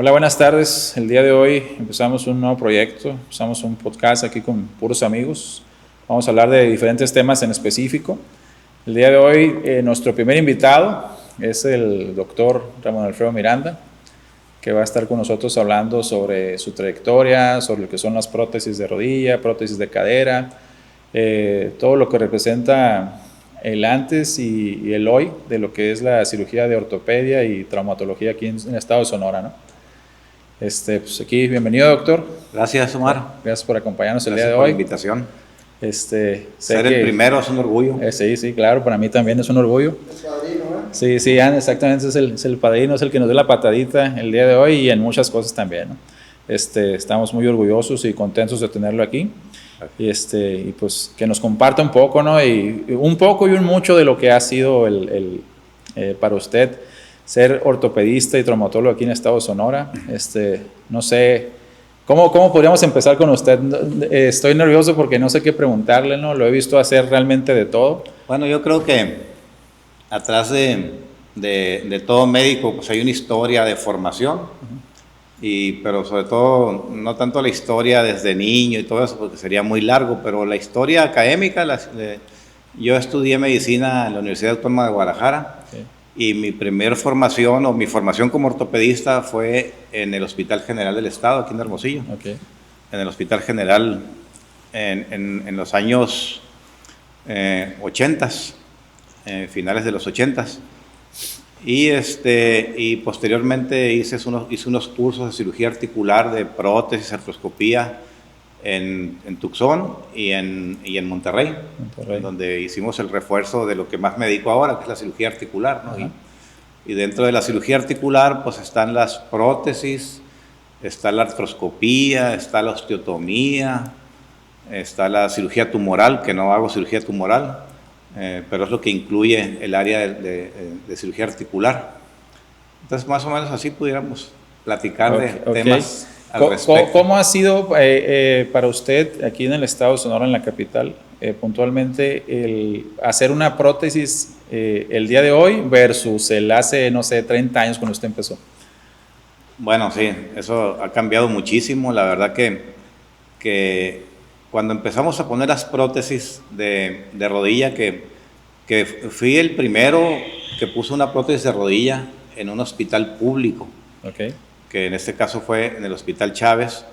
Hola, buenas tardes. El día de hoy empezamos un nuevo proyecto, empezamos un podcast aquí con puros amigos. Vamos a hablar de diferentes temas en específico. El día de hoy nuestro primer invitado es el doctor Ramón Alfredo Miranda, que va a estar con nosotros hablando sobre su trayectoria, sobre lo que son las prótesis de rodilla, prótesis de cadera, todo lo que representa el antes y el hoy de lo que es la cirugía de ortopedia y traumatología aquí en el estado de Sonora, ¿no? Pues aquí, bienvenido, doctor. Gracias, Omar. Gracias por acompañarnos el día de Gracias por hoy. la invitación. Ser el primero es un orgullo. Sí, claro, para mí también es un orgullo. El padrino, ¿eh? Sí, exactamente, es el padrino, es el que nos dio la patadita el día de hoy y en muchas cosas también, ¿no? Estamos muy orgullosos y contentos de tenerlo aquí. Y pues que nos comparta un poco, ¿no? Y un poco y un mucho de lo que ha sido para usted ser ortopedista y traumatólogo aquí en el estado de Sonora. No sé, ¿cómo podríamos empezar con usted? Estoy nervioso porque no sé qué preguntarle, ¿no? Lo he visto hacer realmente de todo. Bueno, yo creo que atrás de todo médico pues hay una historia de formación, pero sobre todo no tanto la historia desde niño y todo eso, porque sería muy largo, pero la historia académica, yo estudié medicina en la Universidad Autónoma de Guadalajara. Okay. Y mi primer formación o mi formación como ortopedista fue en el Hospital General del Estado, aquí en Hermosillo. Okay. En el Hospital General en los años 80, finales de los 80. Y posteriormente hice unos cursos de cirugía articular, de prótesis, artroscopía en Tucson y en Monterrey, donde hicimos el refuerzo de lo que más me dedico ahora, que es la cirugía articular, ¿no? Y dentro de la cirugía articular pues están las prótesis, está la artroscopía, está la osteotomía, está la cirugía tumoral, que no hago cirugía tumoral, pero es lo que incluye el área de cirugía articular. Entonces más o menos así pudiéramos platicar de temas. ¿Cómo ha sido para usted aquí en el estado de Sonora, en la capital, puntualmente, el hacer una prótesis el día de hoy versus el hace, no sé, 30 años cuando usted empezó? Bueno, sí, eso ha cambiado muchísimo. La verdad que cuando empezamos a poner las prótesis de rodilla, que fui el primero que puso una prótesis de rodilla en un hospital público. Okay. Que en este caso fue en el Hospital Chávez.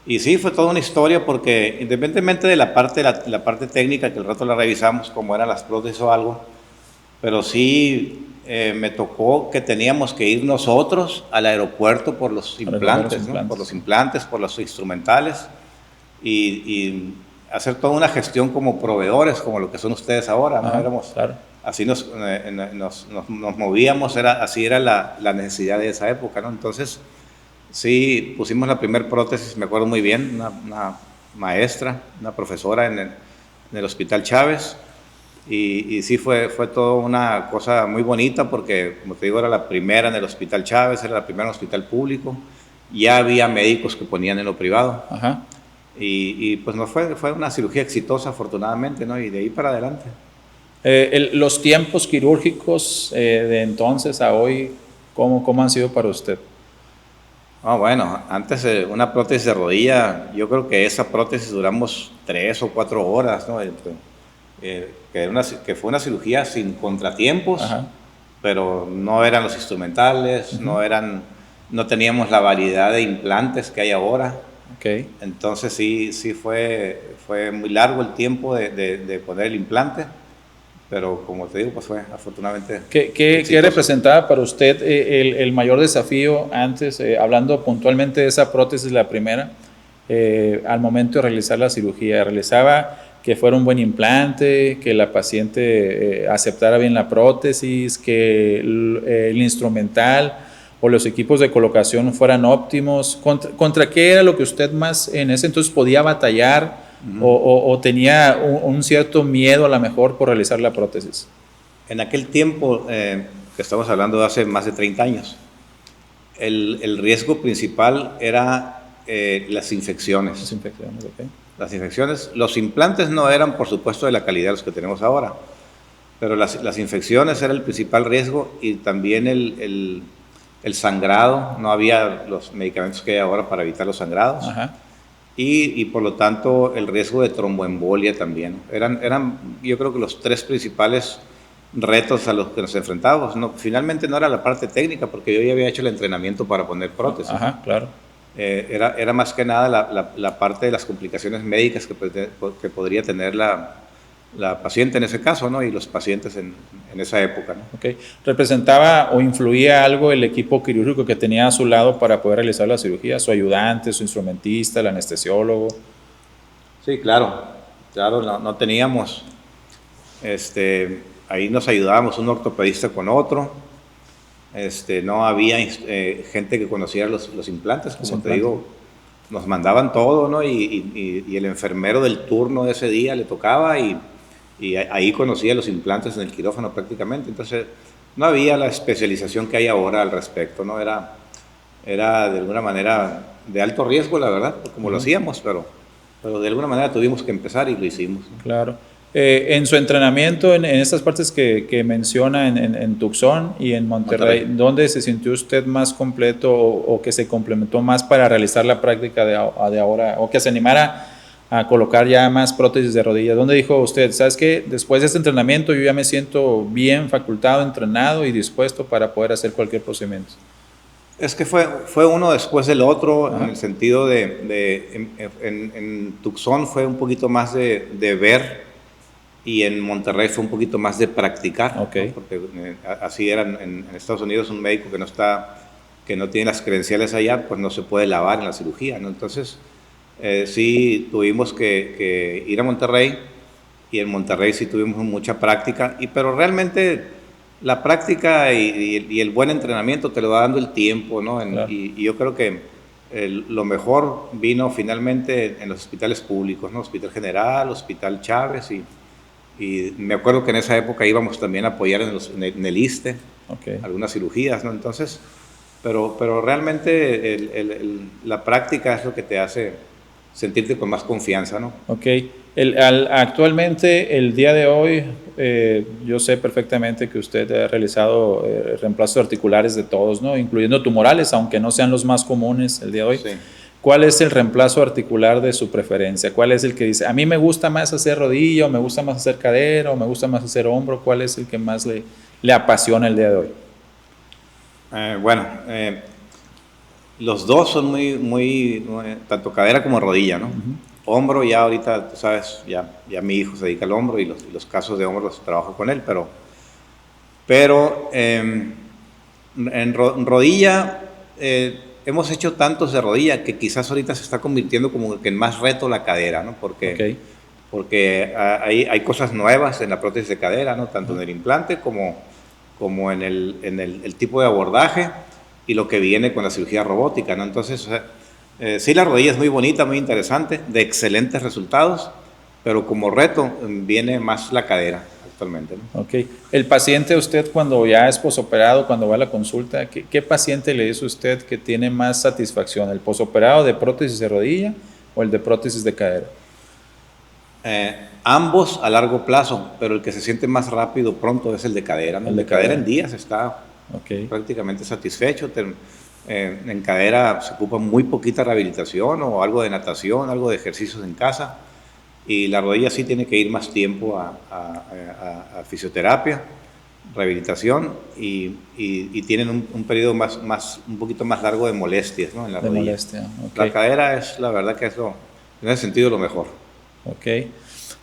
Y sí, fue toda una historia porque independientemente de la parte técnica, que al rato la revisamos, como eran las prótesis o algo, pero sí me tocó que teníamos que ir nosotros al aeropuerto por los implantes, ¿no? Por los implantes, por los instrumentales y hacer toda una gestión como proveedores, como lo que son ustedes ahora, ¿no? Claro. Así nos movíamos, así era la necesidad de esa época, ¿no? Entonces, sí, pusimos la primera prótesis, me acuerdo muy bien, una maestra, una profesora en el Hospital Chávez, y sí fue toda una cosa muy bonita porque, como te digo, era la primera en el Hospital Chávez, era la primera en el hospital público, ya había médicos que ponían en lo privado. Ajá. Y pues fue una cirugía exitosa, afortunadamente, ¿no? Y de ahí para adelante. Los tiempos quirúrgicos de entonces a hoy, ¿cómo han sido para usted? Bueno, antes una prótesis de rodilla, yo creo que esa prótesis duramos 3 o 4 horas, ¿no? Que fue una cirugía sin contratiempos. Ajá. Pero no eran los instrumentales, no teníamos la variedad de implantes que hay ahora. Okay. Entonces sí fue muy largo el tiempo de poner el implante. Pero como te digo, pues fue afortunadamente. ¿Qué representaba para usted el mayor desafío antes, hablando puntualmente de esa prótesis, la primera, al momento de realizar la cirugía? ¿Realizaba que fuera un buen implante, que la paciente aceptara bien la prótesis, que el instrumental o los equipos de colocación fueran óptimos? ¿Contra qué era lo que usted más en ese entonces podía batallar? O tenía un cierto miedo a lo mejor por realizar la prótesis? En aquel tiempo, que estamos hablando de hace más de 30 años, el riesgo principal era las infecciones. Las infecciones, ok. Las infecciones, los implantes no eran, por supuesto, de la calidad de los que tenemos ahora, pero las infecciones era el principal riesgo y también el sangrado, no había los medicamentos que hay ahora para evitar los sangrados. Ajá. Y por lo tanto el riesgo de tromboembolia también. Eran yo creo que los tres principales retos a los que nos enfrentábamos. No, finalmente no era la parte técnica, porque yo ya había hecho el entrenamiento para poner prótesis. Ajá, claro. Era más que nada la parte de las complicaciones médicas que podría tener la paciente en ese caso, ¿no? Y los pacientes en esa época, ¿no? Okay. ¿Representaba o influía algo el equipo quirúrgico que tenía a su lado para poder realizar la cirugía? ¿Su ayudante, su instrumentista, el anestesiólogo? Sí, claro, no teníamos, ahí nos ayudábamos un ortopedista con otro, no había gente que conociera los implantes, como te digo, nos mandaban todo, ¿no? Y el enfermero del turno de ese día le tocaba y ahí conocía los implantes en el quirófano prácticamente. Entonces no había la especialización que hay ahora al respecto, ¿no? Era de alguna manera de alto riesgo, la verdad, como lo hacíamos, pero de alguna manera tuvimos que empezar y lo hicimos, ¿no? Claro. En su entrenamiento, en estas partes que menciona en Tucson y en Monterrey, ¿dónde se sintió usted más completo o que se complementó más para realizar la práctica de ahora, o que se animara a colocar ya más prótesis de rodilla? ¿Dónde dijo usted, sabes qué, después de este entrenamiento yo ya me siento bien facultado, entrenado y dispuesto para poder hacer cualquier procedimiento? Es que fue uno después del otro. Ajá. En el sentido en Tucson fue un poquito más de ver, y en Monterrey fue un poquito más de practicar, okay, ¿no? Porque así era en Estados Unidos. Un médico que no tiene las credenciales allá, pues no se puede lavar en la cirugía, ¿no? Entonces sí tuvimos que ir a Monterrey, y en Monterrey sí tuvimos mucha práctica, pero realmente la práctica y el buen entrenamiento te lo va dando el tiempo, ¿no? Claro. Y yo creo que lo mejor vino finalmente en los hospitales públicos, ¿no? Hospital General, Hospital Chávez, y me acuerdo que en esa época íbamos también a apoyar en el ISSSTE, okay, algunas cirugías, ¿no? Entonces, pero realmente la práctica es lo que te hace sentirte con más confianza, ¿no? Ok. Actualmente, el día de hoy, yo sé perfectamente que usted ha realizado reemplazos articulares de todos, ¿no? Incluyendo tumorales, aunque no sean los más comunes el día de hoy. Sí. ¿Cuál es el reemplazo articular de su preferencia? ¿Cuál es el que dice, a mí me gusta más hacer rodilla, o me gusta más hacer cadera, o me gusta más hacer hombro? ¿Cuál es el que más le apasiona el día de hoy? Los dos son muy tanto cadera como rodilla, ¿no? Hombro, ya ahorita, tú sabes, ya mi hijo se dedica al hombro, y los casos de hombro los trabajo con él, pero en rodilla hemos hecho tantos de rodilla que quizás ahorita se está convirtiendo como que en más reto la cadera, ¿no? Porque hay cosas nuevas en la prótesis de cadera, ¿no? Tanto en el implante como en el tipo de abordaje y lo que viene con la cirugía robótica, ¿no? Entonces, sí, la rodilla es muy bonita, muy interesante, de excelentes resultados, pero como reto viene más la cadera actualmente, ¿no? Ok. El paciente, usted cuando ya es posoperado, cuando va a la consulta, ¿qué paciente le dice usted que tiene más satisfacción? ¿El posoperado de prótesis de rodilla o el de prótesis de cadera? Ambos a largo plazo, pero el que se siente más rápido pronto es el de cadera, ¿no? El de cadera en días está prácticamente satisfecho. En cadera se ocupa muy poquita rehabilitación o algo de natación, algo de ejercicios en casa, y la rodilla sí tiene que ir más tiempo a fisioterapia, rehabilitación, y tienen un periodo un poquito más largo de molestias, ¿no? En la rodilla. Molestia, okay. La cadera es, la verdad que es en ese sentido lo mejor. Ok.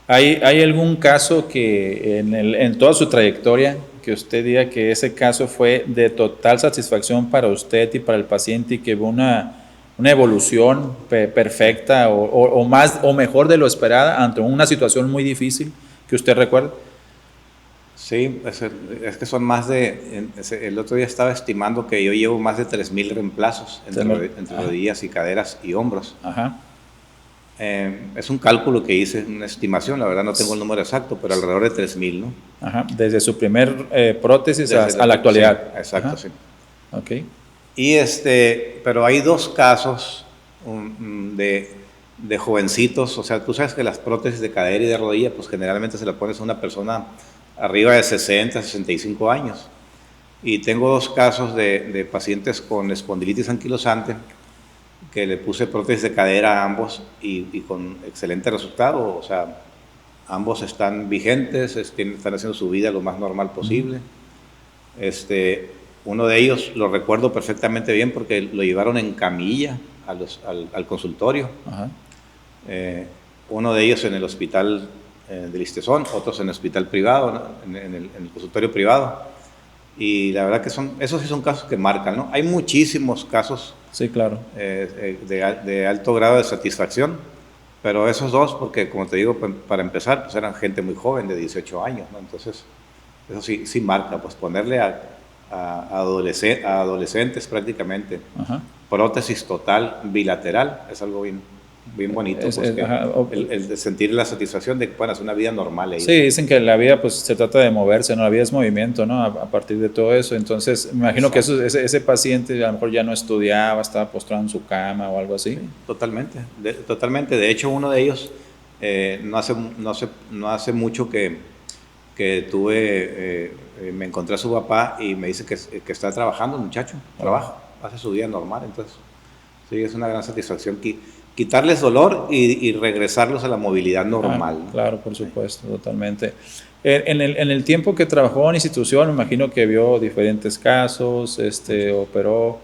¿Hay algún caso que en toda su trayectoria que usted diga que ese caso fue de total satisfacción para usted y para el paciente, y que hubo una evolución perfecta o más o mejor de lo esperada ante una situación muy difícil que usted recuerde? Sí, es que son más el otro día estaba estimando que yo llevo más de 3,000 reemplazos entre rodillas y caderas y hombros. Ajá. Es un cálculo que hice, una estimación, la verdad no tengo el número exacto, pero alrededor de 3,000, ¿no? Ajá, desde su primer prótesis a la actualidad. Sí, exacto. Ajá. Sí. Okay. Y pero hay dos casos de jovencitos. O sea, tú sabes que las prótesis de cadera y de rodilla, pues generalmente se la pones a una persona arriba de 60, 65 años. Y tengo 2 casos de pacientes con espondilitis anquilosante que le puse prótesis de cadera a ambos y con excelente resultado. O sea, ambos están vigentes, están haciendo su vida lo más normal posible. Uno de ellos lo recuerdo perfectamente bien porque lo llevaron en camilla al consultorio. Uno de ellos en el hospital del Listezón, otros en el hospital privado, ¿no? en el consultorio privado. Y la verdad que esos sí son casos que marcan, ¿no? Hay muchísimos casos, sí, claro, de alto grado de satisfacción, pero esos 2, porque como te digo, para empezar, pues eran gente muy joven, de 18 años, ¿no? Entonces, eso sí marca, pues ponerle a adolescentes prácticamente prótesis total bilateral es algo bien bonito, el de sentir la satisfacción de que puedan hacer una vida normal. Sí, dicen que la vida pues se trata de moverse, ¿no? La vida es movimiento, ¿no? A partir de todo eso. Entonces, me imagino que ese paciente a lo mejor ya no estudiaba, estaba postrado en su cama o algo así. Sí, totalmente. De hecho, uno de ellos, no hace mucho que me encontré a su papá y me dice que está trabajando, el muchacho, trabaja, hace su vida normal. Entonces, sí, es una gran satisfacción quitarles dolor y regresarlos a la movilidad normal. Claro, por supuesto, totalmente. En el tiempo que trabajó en institución, me imagino que vio diferentes casos, operó.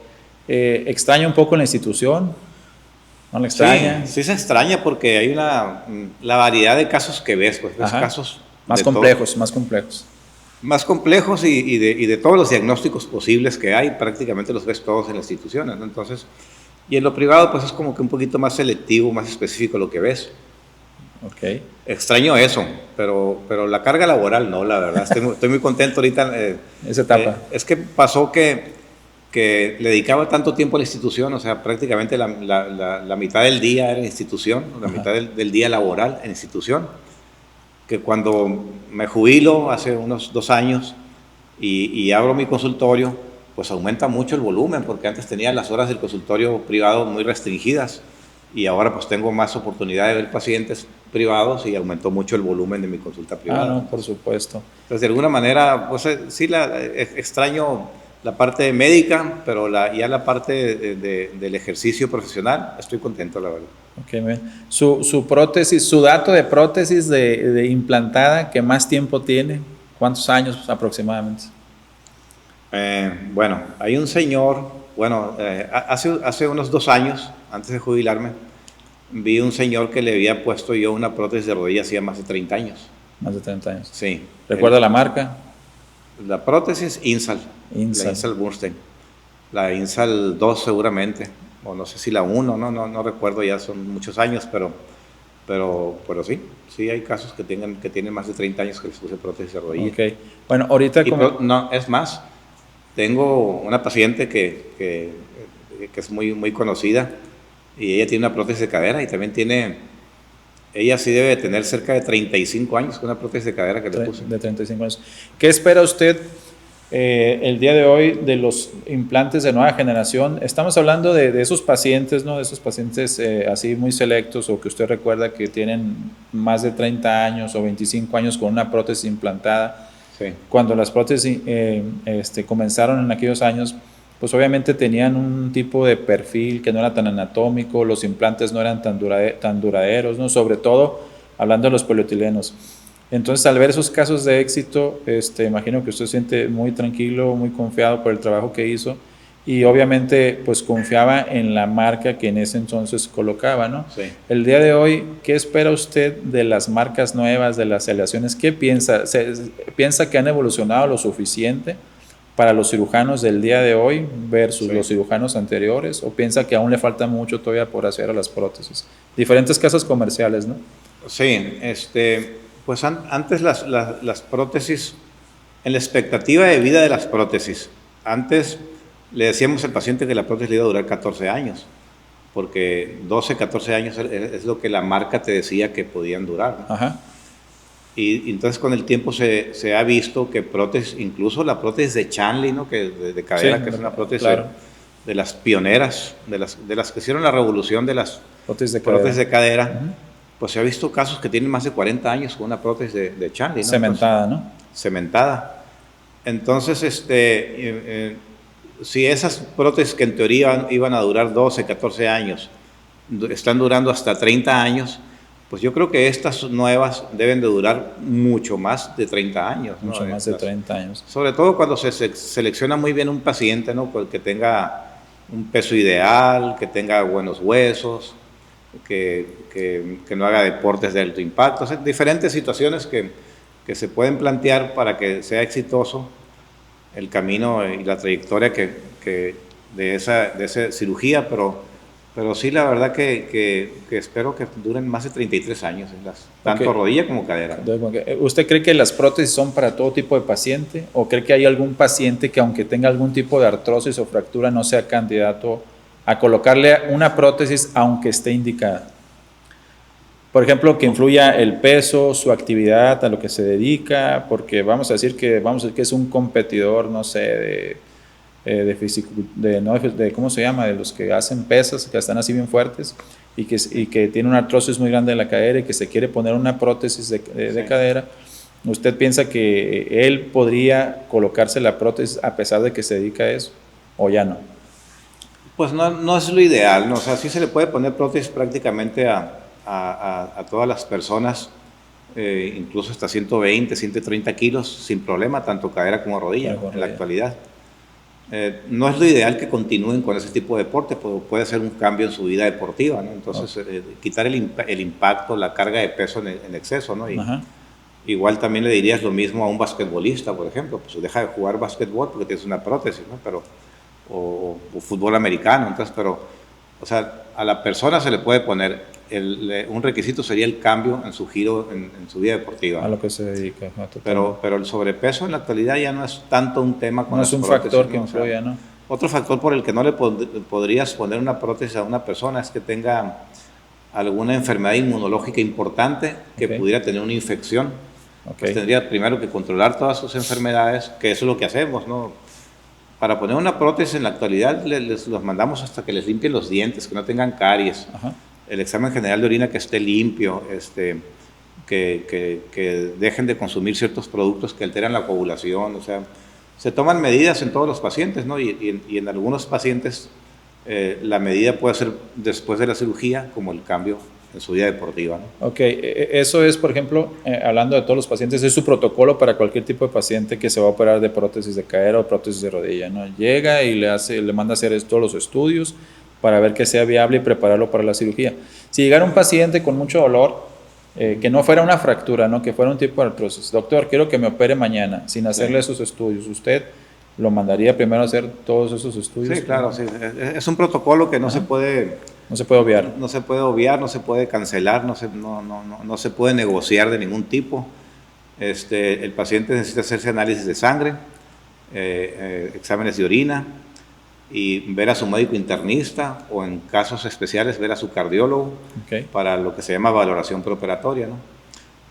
¿Extraña un poco la institución? ¿No la extraña? Sí se extraña porque hay la variedad de casos que ves, pues ves casos más complejos. Más complejos y de todos los diagnósticos posibles que hay, prácticamente los ves todos en las instituciones, ¿no? Entonces, y en lo privado, pues es como que un poquito más selectivo, más específico lo que ves. Okay. Extraño eso, pero la carga laboral no, la verdad. Estoy muy contento ahorita. Esa etapa. Es que pasó que le dedicaba tanto tiempo a la institución, o sea, prácticamente la mitad del día era en institución, la mitad del día laboral en institución, que cuando me jubilo hace unos 2 años y abro mi consultorio, pues aumenta mucho el volumen, porque antes tenía las horas del consultorio privado muy restringidas y ahora pues tengo más oportunidad de ver pacientes privados y aumentó mucho el volumen de mi consulta privada. No, por supuesto. Entonces, de alguna manera, pues sí, extraño la parte médica, pero ya la parte del ejercicio profesional, estoy contento, la verdad. Okay, bien. Su prótesis, su dato de prótesis de implantada, ¿qué más tiempo tiene? ¿Cuántos años aproximadamente? Bueno, hay un señor, hace unos 2 años, antes de jubilarme, vi un señor que le había puesto yo una prótesis de rodilla hacía más de 30 años. Más de 30 años. Sí. ¿Recuerda la marca? La prótesis Insal. La Insal Bernstein. La Insal 2 seguramente, o no sé si la 1, no recuerdo, ya son muchos años, pero sí hay casos que tienen más de 30 años que les puse prótesis de rodilla. Okay. Bueno, ahorita no, es más, tengo una paciente que es muy conocida y ella tiene una prótesis de cadera y también ella sí debe tener cerca de 35 años con una prótesis de cadera que le puse. De 35 años. ¿Qué espera usted el día de hoy de los implantes de nueva generación? Estamos hablando de esos pacientes, ¿no? De esos pacientes así muy selectos o que usted recuerda que tienen más de 30 años o 25 años con una prótesis implantada. Sí. Cuando las prótesis comenzaron en aquellos años, pues obviamente tenían un tipo de perfil que no era tan anatómico, los implantes no eran tan duraderos, ¿no? Sobre todo hablando de los polietilenos. Entonces, al ver esos casos de éxito, imagino que usted se siente muy tranquilo, muy confiado por el trabajo que hizo y obviamente pues confiaba en la marca que en ese entonces colocaba, ¿no? Sí. El día de hoy, ¿qué espera usted de las marcas nuevas, de las aleaciones? ¿Qué piensa? ¿Piensa que han evolucionado lo suficiente para los cirujanos del día de hoy versus los cirujanos anteriores? ¿O piensa que aún le falta mucho todavía por hacer a las prótesis? Diferentes casas comerciales, ¿no? Sí, pues antes las prótesis, en la expectativa de vida de las prótesis, antes le decíamos al paciente que la prótesis le iba a durar 14 años, porque 12, 14 años es lo que la marca te decía que podían durar, ¿no? Ajá. Y entonces con el tiempo se ha visto que prótesis, incluso la prótesis de Chanley, ¿no? de cadera, que es una prótesis de las pioneras, de las que hicieron la revolución de las prótesis de cadera. Uh-huh. Pues se ha visto casos que tienen más de 40 años con una prótesis de Chanley, ¿no? Cementada, ¿no? Cementada. Entonces, si esas prótesis que en teoría iban a durar 12, 14 años, están durando hasta 30 años, pues yo creo que estas nuevas deben de durar mucho más de 30 años. Mucho más de 30 años. Sobre todo cuando se selecciona muy bien un paciente, ¿no? Que tenga un peso ideal, que tenga buenos huesos, que no haga deportes de alto impacto. O sea, diferentes situaciones que se pueden plantear para que sea exitoso el camino y la trayectoria de esa cirugía, pero sí, la verdad que espero que duren más de 33 años, tanto rodilla como cadera. ¿Usted cree que las prótesis son para todo tipo de paciente o cree que hay algún paciente que aunque tenga algún tipo de artrosis o fractura no sea candidato a colocarle una prótesis aunque esté indicada? Por ejemplo, que influya el peso, su actividad, a lo que se dedica, porque vamos a decir que es un competidor, no sé, ¿cómo se llama? De los que hacen pesas, que están así bien fuertes y que tiene una artrosis muy grande en la cadera y que se quiere poner una prótesis de cadera. ¿Usted piensa que él podría colocarse la prótesis a pesar de que se dedica a eso o ya no? Pues no es lo ideal, ¿no? O sea, sí se le puede poner prótesis prácticamente a todas las personas, incluso hasta 120, 130 kilos, sin problema, tanto cadera como rodilla, en la actualidad. No es lo ideal que continúen con ese tipo de deporte, pero puede ser un cambio en su vida deportiva, ¿no? Entonces, quitar el impacto, la carga de peso en exceso, ¿no? Y igual también le dirías lo mismo a un basquetbolista, por ejemplo, pues deja de jugar basquetbol porque tienes una prótesis, ¿no? O fútbol americano, entonces, o sea, a la persona se le puede poner, un requisito sería el cambio en su giro, en su vida deportiva. A lo que se dedica. Pero el sobrepeso en la actualidad ya no es tanto un tema con las prótesis. No es un factor que influya, ¿no? Otro factor por el que no le podrías poner una prótesis a una persona es que tenga alguna enfermedad inmunológica importante que pudiera tener una infección. Pues tendría primero que controlar todas sus enfermedades, que eso es lo que hacemos, ¿no? Para poner una prótesis en la actualidad los mandamos hasta que les limpien los dientes, que no tengan caries. El examen general de orina que esté limpio, que dejen de consumir ciertos productos que alteran la coagulación. O sea, se toman medidas en todos los pacientes, ¿no? Y en algunos pacientes la medida puede ser después de la cirugía, como el cambio en su vida deportiva, ¿no? Ok, eso es, por ejemplo, hablando de todos los pacientes, es su protocolo para cualquier tipo de paciente que se va a operar de prótesis de cadera o prótesis de rodilla, ¿no? Llega y le manda a hacer todos los estudios para ver que sea viable y prepararlo para la cirugía. Si llegara un paciente con mucho dolor, que no fuera una fractura, ¿no? Que fuera un tipo de artrosis, doctor, quiero que me opere mañana, sin hacerle esos estudios, ¿usted lo mandaría primero a hacer todos esos estudios? Sí, claro, sí. Es un protocolo que no se puede... No se puede obviar. No se puede obviar, no se puede cancelar, no se puede negociar de ningún tipo. El paciente necesita hacerse análisis de sangre, exámenes de orina y ver a su médico internista o en casos especiales ver a su cardiólogo para lo que se llama valoración preoperatoria, ¿no?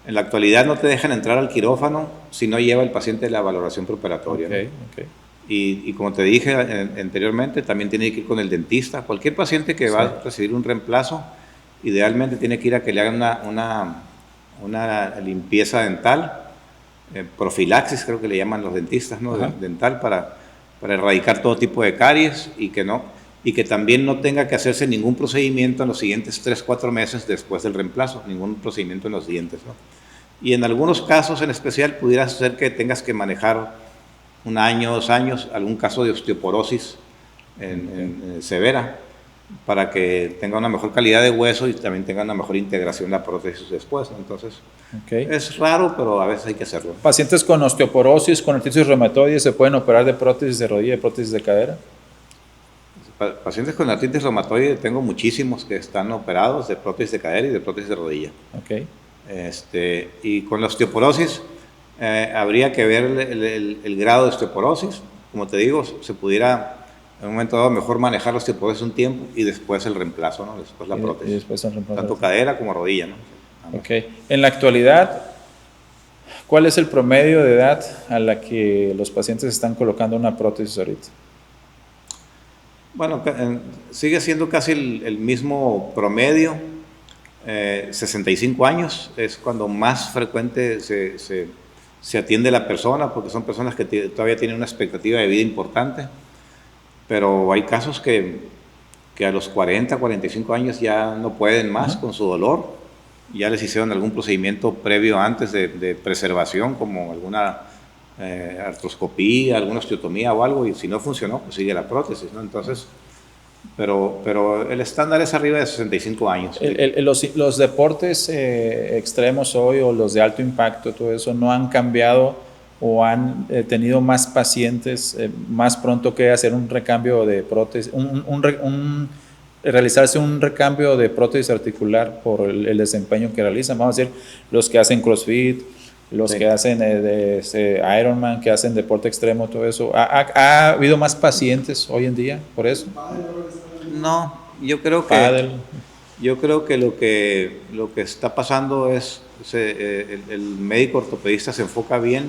En la actualidad no te dejan entrar al quirófano si no lleva el paciente la valoración preoperatoria, ¿no? Y como te dije anteriormente, también tiene que ir con el dentista. Cualquier paciente que va a recibir un reemplazo, idealmente tiene que ir a que le hagan una limpieza dental, profilaxis creo que le llaman los dentistas, ¿no? Dental, para erradicar todo tipo de caries y que también no tenga que hacerse ningún procedimiento en los siguientes 3-4 meses después del reemplazo, ningún procedimiento en los dientes, ¿no? Y en algunos casos en especial pudiera ser que tengas que manejar 1 año, 2 años, algún caso de osteoporosis severa, para que tenga una mejor calidad de hueso y también tenga una mejor integración la prótesis después, ¿no? Entonces, es raro, pero a veces hay que hacerlo. ¿Pacientes con osteoporosis, con artritis reumatoide, se pueden operar de prótesis de rodilla y prótesis de cadera? Pacientes con artritis reumatoide tengo muchísimos que están operados de prótesis de cadera y de prótesis de rodilla. Y con la osteoporosis, habría que ver el grado de osteoporosis. Como te digo, se pudiera en un momento dado mejor manejar la osteoporosis un tiempo y después el reemplazo, ¿no? Después la prótesis. Y después el reemplazo. Tanto cadera como rodilla, ¿no? En la actualidad, ¿cuál es el promedio de edad a la que los pacientes están colocando una prótesis ahorita? Bueno, sigue siendo casi el mismo promedio. 65 años es cuando más frecuente se se atiende a la persona, porque son personas que todavía tienen una expectativa de vida importante, pero hay casos que a los 40, 45 años ya no pueden más con su dolor, ya les hicieron algún procedimiento previo antes de preservación, como alguna artroscopía, alguna osteotomía o algo, y si no funcionó, pues sigue la prótesis, ¿no? Entonces, pero el estándar es arriba de 65 años. Los deportes extremos hoy, o los de alto impacto, todo eso, ¿no han cambiado o han tenido más pacientes más pronto que hacer un recambio de prótesis, realizarse un recambio de prótesis articular por el desempeño que realizan? Vamos a decir, los que hacen CrossFit, los que hacen Ironman, que hacen deporte extremo, todo eso. ¿Ha habido más pacientes hoy en día por eso? No, yo creo que lo que está pasando es el médico ortopedista se enfoca bien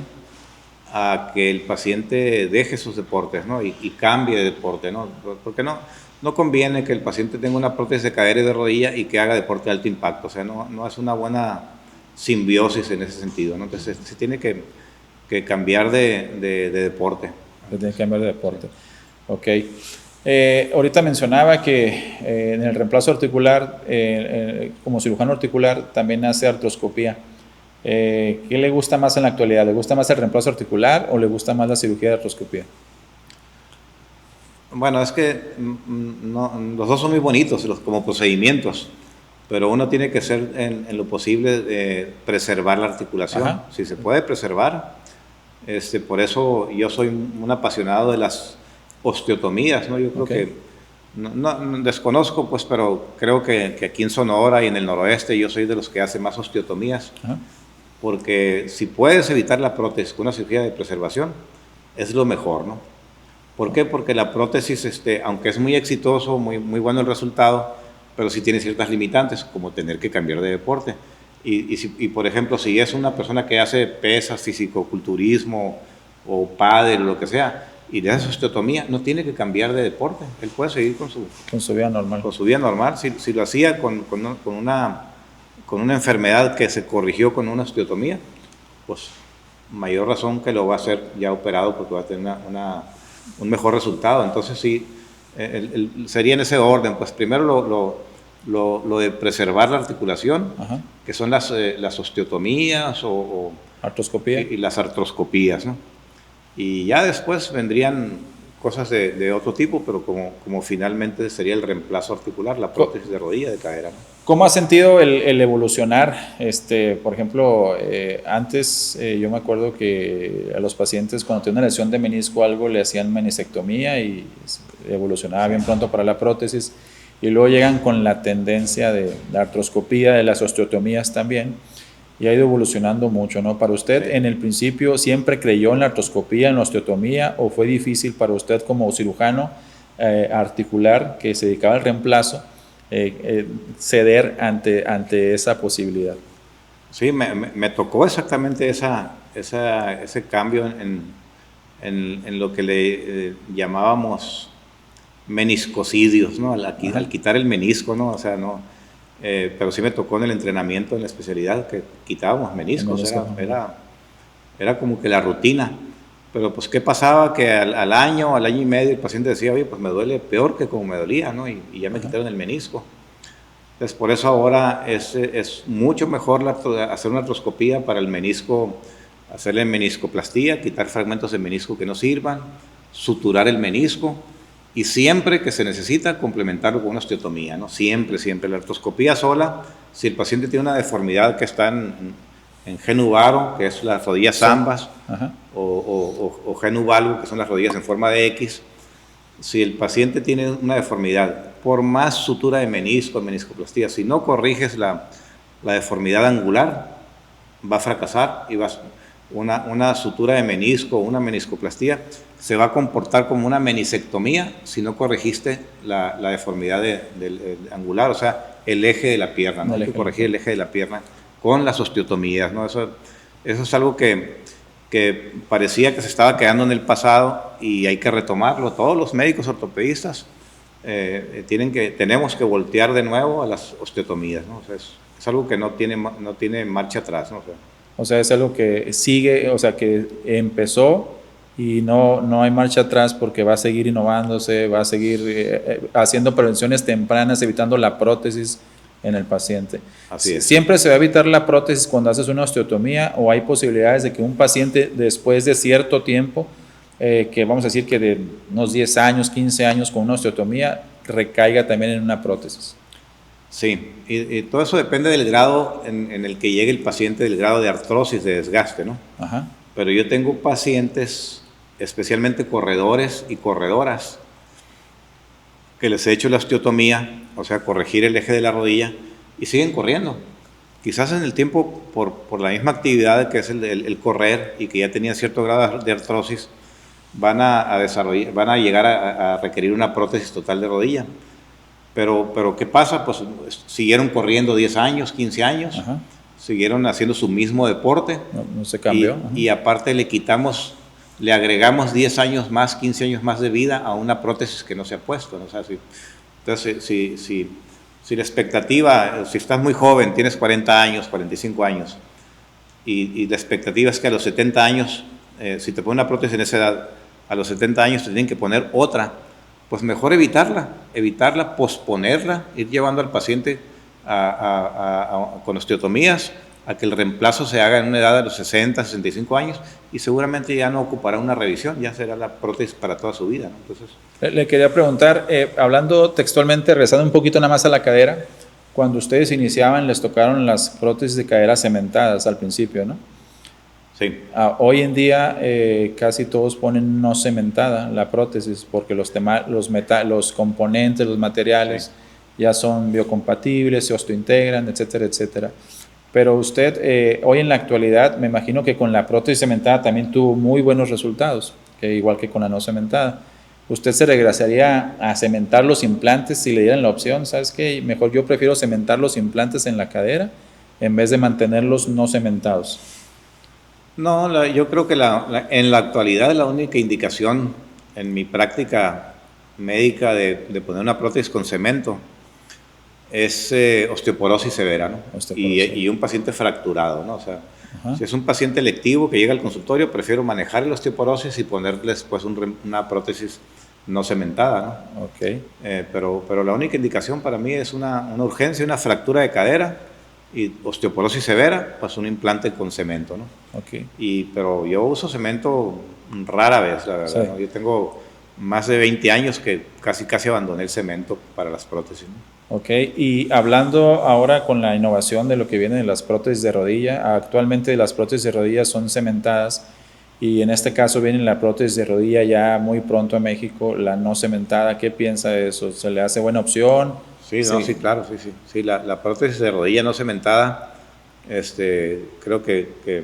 a que el paciente deje sus deportes, ¿no? y cambie de deporte, ¿no? Porque no conviene que el paciente tenga una prótesis de cadera y de rodilla y que haga deporte de alto impacto. O sea, no es una buena simbiosis en ese sentido, ¿no? Entonces se tiene que cambiar de deporte. Se tiene que cambiar de deporte. Ok. Ahorita mencionaba que en el reemplazo articular, como cirujano articular, también hace artroscopía. ¿Qué le gusta más en la actualidad? ¿Le gusta más el reemplazo articular o le gusta más la cirugía de artroscopía? Bueno, es que los dos son muy bonitos como procedimientos, pero uno tiene que ser en lo posible preservar la articulación. Ajá. Si se puede preservar, por eso yo soy un apasionado de las osteotomías, ¿no? Yo creo que, no desconozco, pues, pero creo que aquí en Sonora y en el noroeste yo soy de los que hacen más osteotomías. Ajá. Porque si puedes evitar la prótesis con una cirugía de preservación, es lo mejor, ¿no? ¿Por qué? Porque la prótesis, aunque es muy exitoso, muy bueno el resultado, pero sí tiene ciertas limitantes, como tener que cambiar de deporte. Y por ejemplo, si es una persona que hace pesas, fisicoculturismo o pádel o lo que sea, y le hace osteotomía, no tiene que cambiar de deporte. Él puede seguir con su vida normal. Con su vida normal. Si lo hacía con una enfermedad que se corrigió con una osteotomía, pues mayor razón que lo va a hacer ya operado, porque va a tener un mejor resultado. Entonces sí, sería en ese orden. Pues primero lo de preservar la articulación, ajá, que son las osteotomías o artroscopía. Y las artroscopías, ¿no? Y ya después vendrían cosas de otro tipo, pero como finalmente sería el reemplazo articular, la prótesis de rodilla, de cadera, ¿no? ¿Cómo ha sentido el evolucionar? Por ejemplo, antes yo me acuerdo que a los pacientes cuando tienen una lesión de menisco o algo le hacían meniscectomía y evolucionaba bien pronto para la prótesis, y luego llegan con la tendencia de la artroscopía, de las osteotomías también, y ha ido evolucionando mucho, ¿no? Para usted, sí, en el principio, ¿siempre creyó en la artroscopía, en la osteotomía, o fue difícil para usted como cirujano articular que se dedicaba al reemplazo ceder ante esa posibilidad? Sí, me tocó exactamente ese cambio en lo que le llamábamos meniscocidios, ¿no? Al quitar el menisco, ¿no? O sea, no... pero sí me tocó en el entrenamiento, en la especialidad, que quitábamos meniscos. Era como que la rutina. Pero pues, ¿qué pasaba? Que al año y medio, el paciente decía, oye, pues me duele peor que como me dolía, ¿no? Y ya me quitaron el menisco. Entonces, por eso ahora es mucho mejor hacer una artroscopía para el menisco, hacerle meniscoplastía, quitar fragmentos de menisco que no sirvan, suturar el menisco, y siempre que se necesita complementarlo con una osteotomía, ¿no? Siempre. La artroscopía sola, si el paciente tiene una deformidad que está en genu varo, que es las rodillas zambas, o genu valgo, que son las rodillas en forma de X, si el paciente tiene una deformidad, por más sutura de menisco, meniscoplastía, si no corriges la deformidad angular, va a fracasar, y una sutura de menisco o una meniscoplastía se va a comportar como una menisectomía si no corregiste la deformidad del angular, o sea, el eje de la pierna, ¿no? Hay que corregir el eje de la pierna con las osteotomías, ¿no? Eso es algo que parecía que se estaba quedando en el pasado y hay que retomarlo. Todos los médicos ortopedistas tenemos que voltear de nuevo a las osteotomías, ¿no? O sea, es algo que no tiene marcha atrás, ¿no? O sea, O sea, es algo que sigue, o sea, que empezó y no hay marcha atrás porque va a seguir innovándose, va a seguir haciendo prevenciones tempranas, evitando la prótesis en el paciente. Así es. ¿Siempre se va a evitar la prótesis cuando haces una osteotomía o hay posibilidades de que un paciente después de cierto tiempo, que vamos a decir que de unos 10 años, 15 años con una osteotomía, recaiga también en una prótesis? Sí, y todo eso depende del grado en el que llegue el paciente, del grado de artrosis, de desgaste, ¿no? Ajá. Pero yo tengo pacientes, especialmente corredores y corredoras, que les he hecho la osteotomía, o sea, corregir el eje de la rodilla, y siguen corriendo. Quizás en el tiempo, por la misma actividad que es el correr y que ya tenía cierto grado de artrosis, van a llegar a requerir una prótesis total de rodilla. Pero ¿qué pasa? Pues siguieron corriendo 10 años, 15 años, Ajá. siguieron haciendo su mismo deporte. No se cambió. Y aparte le agregamos 10 años más, 15 años más de vida a una prótesis que no se ha puesto, ¿no? O sea, entonces, si la expectativa, si estás muy joven, tienes 40 años, 45 años, y la expectativa es que a los 70 años, si te ponen una prótesis en esa edad, a los 70 años te tienen que poner otra, pues mejor evitarla, posponerla, ir llevando al paciente con osteotomías a que el reemplazo se haga en una edad de los 60, 65 años y seguramente ya no ocupará una revisión, ya será la prótesis para toda su vida, ¿no? Entonces, le quería preguntar, hablando textualmente, regresando un poquito nada más a la cadera, cuando ustedes iniciaban les tocaron las prótesis de cadera cementadas al principio, ¿no? sí. Hoy en día casi todos ponen no cementada la prótesis porque los componentes, los materiales ya son biocompatibles, se osteointegran, etcétera, etcétera. Pero usted hoy en la actualidad, me imagino que con la prótesis cementada también tuvo muy buenos resultados, igual que con la no cementada. ¿Usted se regresaría a cementar los implantes si le dieran la opción? ¿Sabes qué? Mejor yo prefiero cementar los implantes en la cadera en vez de mantenerlos no cementados. No, yo creo que en la actualidad la única indicación en mi práctica médica de poner una prótesis con cemento es osteoporosis severa, ¿no? Y un paciente fracturado, ¿no? O sea, si es un paciente electivo que llega al consultorio, prefiero manejar la osteoporosis y ponerles pues una prótesis no cementada, ¿no? Okay. Pero la única indicación para mí es una urgencia, una fractura de cadera y osteoporosis severa, pues un implante con cemento, ¿no? Okay. Pero yo uso cemento rara vez, la verdad, Sí. ¿no? Yo tengo más de 20 años que casi abandoné el cemento para las prótesis, ¿no? Ok, y hablando ahora con la innovación de lo que viene de las prótesis de rodilla, actualmente las prótesis de rodilla son cementadas y en este caso viene la prótesis de rodilla ya muy pronto a México, la no cementada. ¿Qué piensa de eso? ¿Se le hace buena opción? Sí, no, sí, claro, sí. Sí, la prótesis de rodilla no cementada, creo que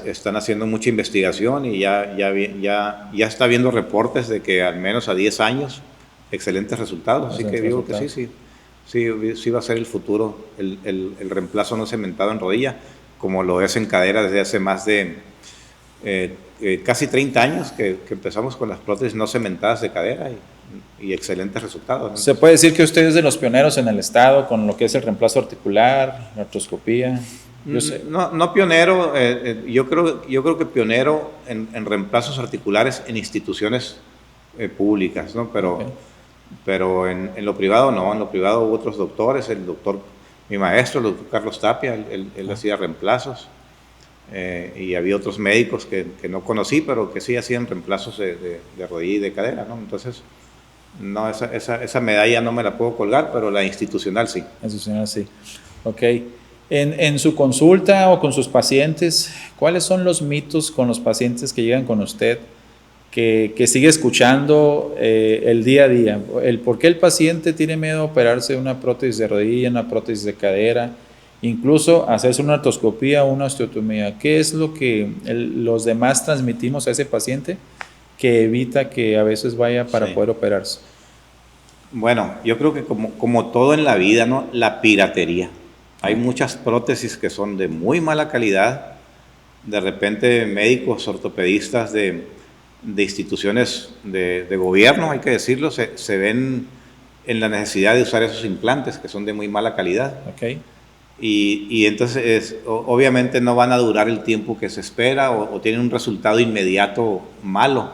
están haciendo mucha investigación y ya está habiendo reportes de que al menos a 10 años excelentes resultados, así que digo que sí va a ser el futuro, el reemplazo no cementado en rodilla, como lo es en cadera desde hace más de casi 30 años que empezamos con las prótesis no cementadas de cadera y excelentes resultados, ¿no? ¿Se puede decir que usted es de los pioneros en el estado con lo que es el reemplazo articular, la artroscopía? No pionero, yo creo que pionero en reemplazos articulares en instituciones públicas, ¿no? Pero en lo privado no, en lo privado hubo otros doctores, mi maestro, el doctor Carlos Tapia, él hacía reemplazos y había otros médicos que no conocí, pero que sí hacían reemplazos de rodilla y de cadera, ¿no? Entonces, no, esa medalla no me la puedo colgar, pero la institucional sí. Institucional sí, ok. En su consulta o con sus pacientes, ¿cuáles son los mitos con los pacientes que llegan con usted que sigue escuchando el día a día? ¿Por qué el paciente tiene miedo a operarse una prótesis de rodilla, una prótesis de cadera, incluso hacerse una artroscopía o una osteotomía? ¿Qué es lo que los demás transmitimos a ese paciente que evita que a veces vaya para poder operarse? Bueno, yo creo que como todo en la vida, ¿no? La piratería. Hay muchas prótesis que son de muy mala calidad. De repente médicos ortopedistas de instituciones de gobierno, hay que decirlo, se ven en la necesidad de usar esos implantes que son de muy mala calidad. Okay. y entonces obviamente no van a durar el tiempo que se espera o tienen un resultado inmediato malo,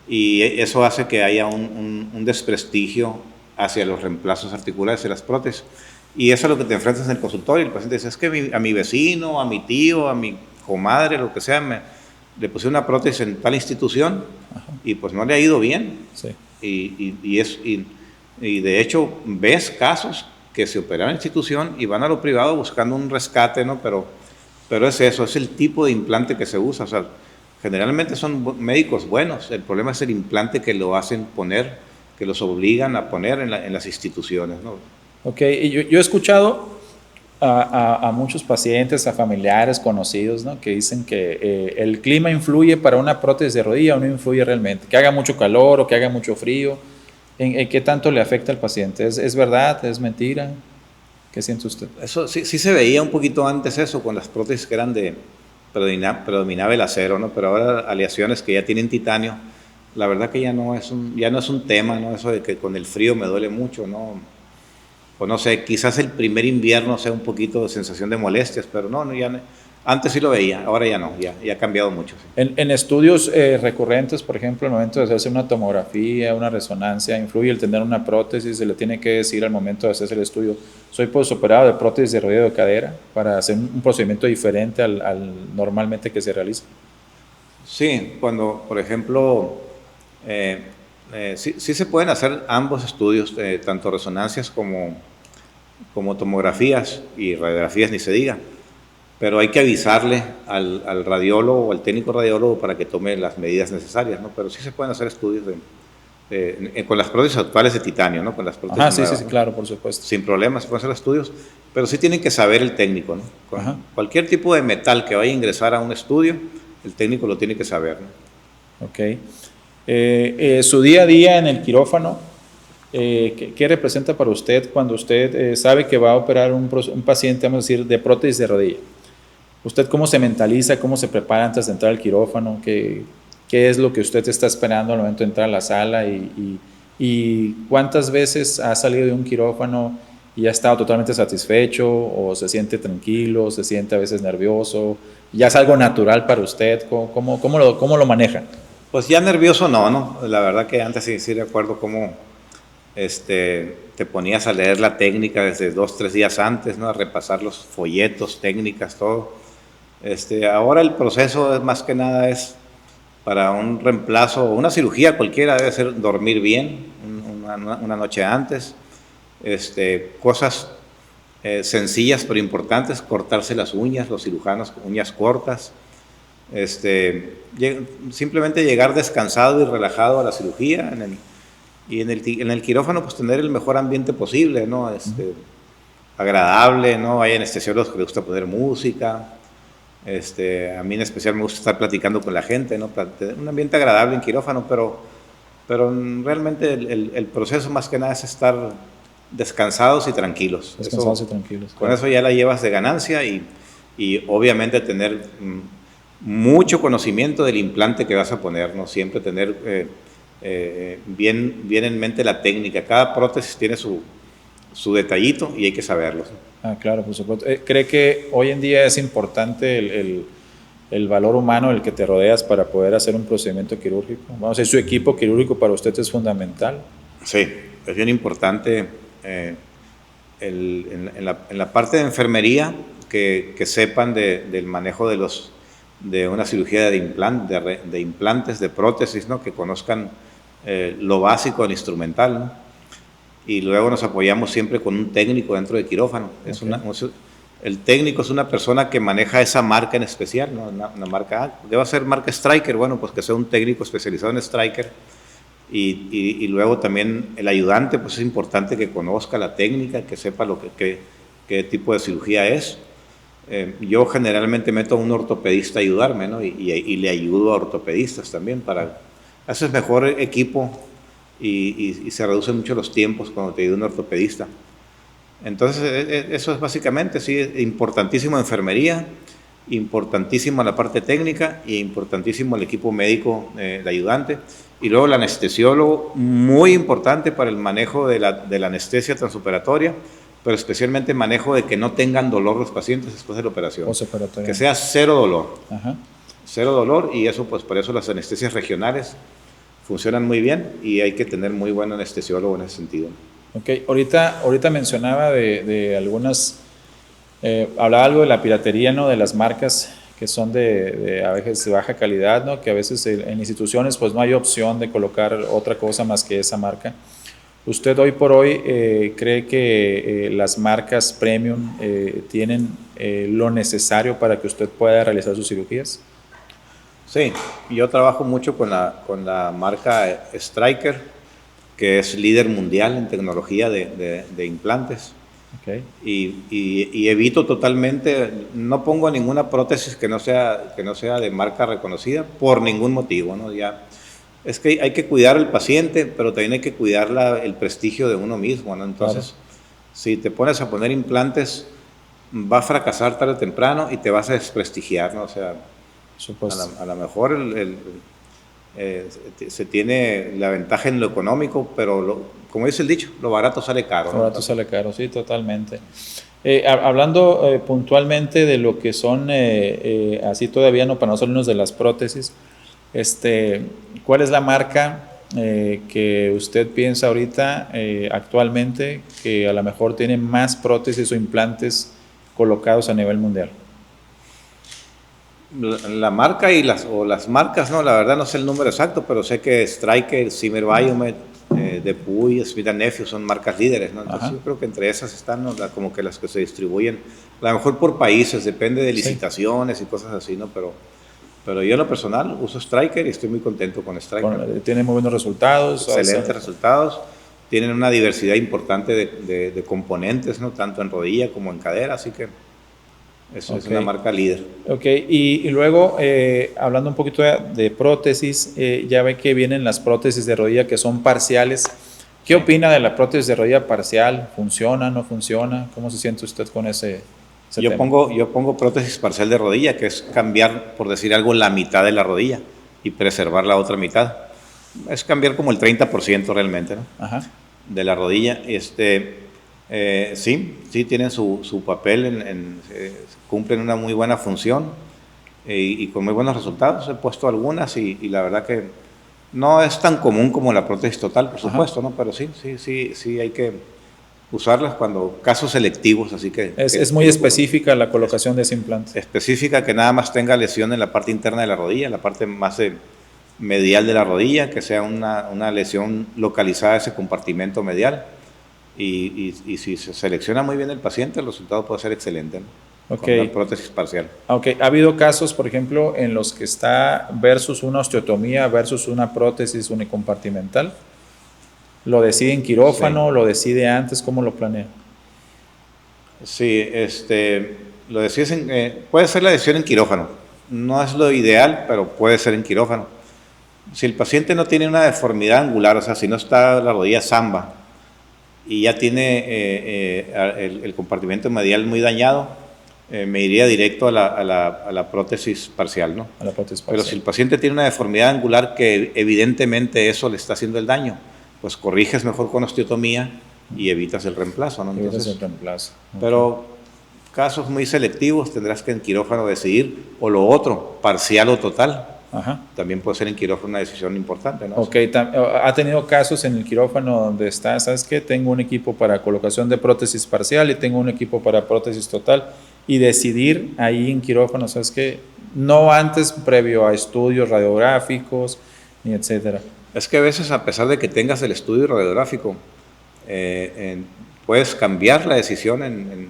y eso hace que haya un desprestigio hacia los reemplazos articulares de las prótesis. Y eso es lo que te enfrentas en el consultorio. El paciente dice, es que a mi vecino, a mi tío, a mi comadre, lo que sea, le puse una prótesis en tal institución. Ajá. Y pues no le ha ido bien. Sí. Y de hecho ves casos que se operan en institución y van a lo privado buscando un rescate, ¿no? Pero es eso, es el tipo de implante que se usa. O sea, generalmente son médicos buenos, el problema es el implante que lo hacen poner, que los obligan a poner en las instituciones, ¿no? Ok, yo he escuchado a muchos pacientes, a familiares, conocidos, ¿no? Que dicen que el clima influye para una prótesis de rodilla o no influye realmente, que haga mucho calor o que haga mucho frío. ¿En qué tanto le afecta al paciente? ¿Es verdad? ¿Es mentira? ¿Qué siente usted? Eso sí se veía un poquito antes eso, con las prótesis que eran predominaba el acero, ¿no? Pero ahora aleaciones que ya tienen titanio, la verdad que ya no es un tema, ¿no? Eso de que con el frío me duele mucho, ¿no? O no sé, quizás el primer invierno sea un poquito de sensación de molestias, pero antes sí lo veía, ahora ya no, ya ha cambiado mucho. Sí. En estudios recurrentes, por ejemplo, al momento de hacerse una tomografía, una resonancia, ¿influye el tener una prótesis? ¿Se le tiene que decir al momento de hacerse el estudio, soy postoperado de prótesis de rodilla o de cadera, para hacer un procedimiento diferente al normalmente que se realiza? Sí, cuando, por ejemplo, sí se pueden hacer ambos estudios, tanto resonancias como tomografías y radiografías, ni se diga, pero hay que avisarle al radiólogo o al técnico radiólogo para que tome las medidas necesarias, ¿no? Pero sí se pueden hacer estudios con las prótesis actuales de titanio, ¿no? Con las prótesis nuevas, sí, claro, por supuesto. Sin problemas se pueden hacer estudios, pero sí tienen que saber el técnico, ¿no? Cualquier tipo de metal que vaya a ingresar a un estudio, el técnico lo tiene que saber, ¿no? Ok. Su día a día en el quirófano, ¿qué representa para usted cuando usted sabe que va a operar un paciente, vamos a decir, de prótesis de rodilla? ¿Usted cómo se mentaliza, cómo se prepara antes de entrar al quirófano? ¿Qué es lo que usted está esperando al momento de entrar a la sala? ¿Y cuántas veces ha salido de un quirófano y ha estado totalmente satisfecho o se siente tranquilo, se siente a veces nervioso? ¿Ya es algo natural para usted? ¿Cómo lo maneja? Pues ya nervioso no. La verdad que antes sí recuerdo cómo te ponías a leer la técnica desde 2-3 días antes, ¿no? A repasar los folletos, técnicas, todo. Ahora el proceso es más que nada es para un reemplazo, una cirugía cualquiera, debe ser dormir bien una noche antes, cosas sencillas pero importantes, cortarse las uñas, los cirujanos, uñas cortas, simplemente llegar descansado y relajado a la cirugía, en el quirófano pues tener el mejor ambiente posible, ¿no? Agradable, ¿no? Hay anestesiólogos que les gusta poner música, a mí en especial me gusta estar platicando con la gente, ¿no? Un ambiente agradable en quirófano, pero realmente el proceso más que nada es estar descansados y tranquilos. Descansados y tranquilos. Con eso ya la llevas de ganancia y obviamente tener mucho conocimiento del implante que vas a poner, ¿no? Siempre tener bien en mente la técnica. Cada prótesis tiene su detallito y hay que saberlo. Claro, por supuesto. ¿Cree que hoy en día es importante el valor humano del que te rodeas para poder hacer un procedimiento quirúrgico? Vamos a decir, su equipo quirúrgico para usted es fundamental. Sí, es bien importante en la parte de enfermería que sepan del manejo de una cirugía de implantes, de prótesis, ¿no? Que conozcan lo básico del instrumental, ¿no? Y luego nos apoyamos siempre con un técnico dentro de quirófano. Okay. El técnico es una persona que maneja esa marca en especial, ¿no? Una marca, debe ser marca Stryker, bueno, pues que sea un técnico especializado en Stryker. Y luego también el ayudante, pues es importante que conozca la técnica, que sepa qué tipo de cirugía es. Yo generalmente meto a un ortopedista a ayudarme, ¿no? Y le ayudo a ortopedistas también para hacer mejor equipo y se reducen mucho los tiempos cuando te ayuda un ortopedista. Entonces eso es básicamente, sí, importantísimo enfermería, importantísimo la parte técnica y importantísimo el equipo médico, el ayudante. Y luego el anestesiólogo, muy importante para el manejo de la anestesia transoperatoria, pero especialmente manejo de que no tengan dolor los pacientes después de la operación. Postoperatorio. Que sea cero dolor. Ajá. Cero dolor, y eso, pues por eso las anestesias regionales funcionan muy bien y hay que tener muy buen anestesiólogo en ese sentido. Ok, ahorita mencionaba de algunas, hablaba algo de la piratería, ¿no? De las marcas que son a veces de baja calidad, ¿no? Que a veces en instituciones pues no hay opción de colocar otra cosa más que esa marca. ¿Usted hoy por hoy cree que las marcas premium tienen lo necesario para que usted pueda realizar sus cirugías? Sí, yo trabajo mucho con la marca Stryker, que es líder mundial en tecnología de implantes. Okay. Y evito totalmente, no pongo ninguna prótesis que no sea de marca reconocida por ningún motivo, ¿no? Ya, es que hay que cuidar al paciente, pero también hay que cuidar el prestigio de uno mismo, ¿no? Entonces, claro, si te pones a poner implantes, va a fracasar tarde o temprano y te vas a desprestigiar, ¿no? O sea, a lo mejor se tiene la ventaja en lo económico, pero como dice el dicho, lo barato sale caro. Lo barato sale caro, sí, totalmente. Hablando puntualmente de lo que son, así todavía no para nosotros de las prótesis, ¿cuál es la marca que usted piensa ahorita actualmente que a lo mejor tiene más prótesis o implantes colocados a nivel mundial? La marca las marcas, no, la verdad no sé el número exacto, pero sé que Stryker, Zimmer Biomet, Depuy, Smith & Nephew son marcas líderes, ¿no? Entonces yo creo que entre esas están, ¿no? Como que las que se distribuyen, a lo mejor por países, depende de licitaciones, sí, y cosas así, ¿no? Pero yo en lo personal uso Stryker y estoy muy contento con Stryker. Tiene muy buenos resultados. Excelentes resultados. Tienen una diversidad importante de componentes, ¿no? Tanto en rodilla como en cadera, así que es una marca líder. Ok, y luego, hablando un poquito de prótesis, ya ve que vienen las prótesis de rodilla que son parciales. ¿Qué opina de la prótesis de rodilla parcial? ¿Funciona, no funciona? ¿Cómo se siente usted con ese tema? Yo pongo prótesis parcial de rodilla, que es cambiar, por decir algo, la mitad de la rodilla y preservar la otra mitad. Es cambiar como el 30% realmente, ¿no? Ajá. De la rodilla. Sí tienen su papel, cumplen una muy buena función y con muy buenos resultados. He puesto algunas y la verdad que no es tan común como la prótesis total, por supuesto, ¿no? Pero sí hay que usarlas cuando casos selectivos, así que... Es muy específica la colocación de ese implante. Específica, que nada más tenga lesión en la parte interna de la rodilla, la parte más medial de la rodilla, que sea una lesión localizada a ese compartimento medial. Y si se selecciona muy bien el paciente, el resultado puede ser excelente, ¿no? Okay. Con una prótesis parcial. Okay. ¿Ha habido casos, por ejemplo, en los que está versus una osteotomía versus una prótesis unicompartimental? ¿Lo decide en quirófano? Sí. ¿Lo decide antes? ¿Cómo lo planea? Sí, lo decides puede ser la decisión en quirófano. No es lo ideal, pero puede ser en quirófano. Si el paciente no tiene una deformidad angular, o sea, si no está la rodilla zamba, y ya tiene el compartimento medial muy dañado, me iría directo a la prótesis parcial, ¿no? A la prótesis parcial. Pero si el paciente tiene una deformidad angular que evidentemente eso le está haciendo el daño, pues corriges mejor con osteotomía y evitas el reemplazo, ¿no? Entonces, evitas el reemplazo. Okay. Pero casos muy selectivos tendrás que en quirófano decidir, o lo otro, parcial o total. Ajá. También puede ser en quirófano una decisión importante, ¿no? Ok, ¿ha tenido casos en el quirófano donde está, sabes qué? Tengo un equipo para colocación de prótesis parcial y tengo un equipo para prótesis total, y decidir ahí en quirófano, sabes qué? No antes previo a estudios radiográficos ni etcétera. Es que a veces, a pesar de que tengas el estudio radiográfico, puedes cambiar la decisión en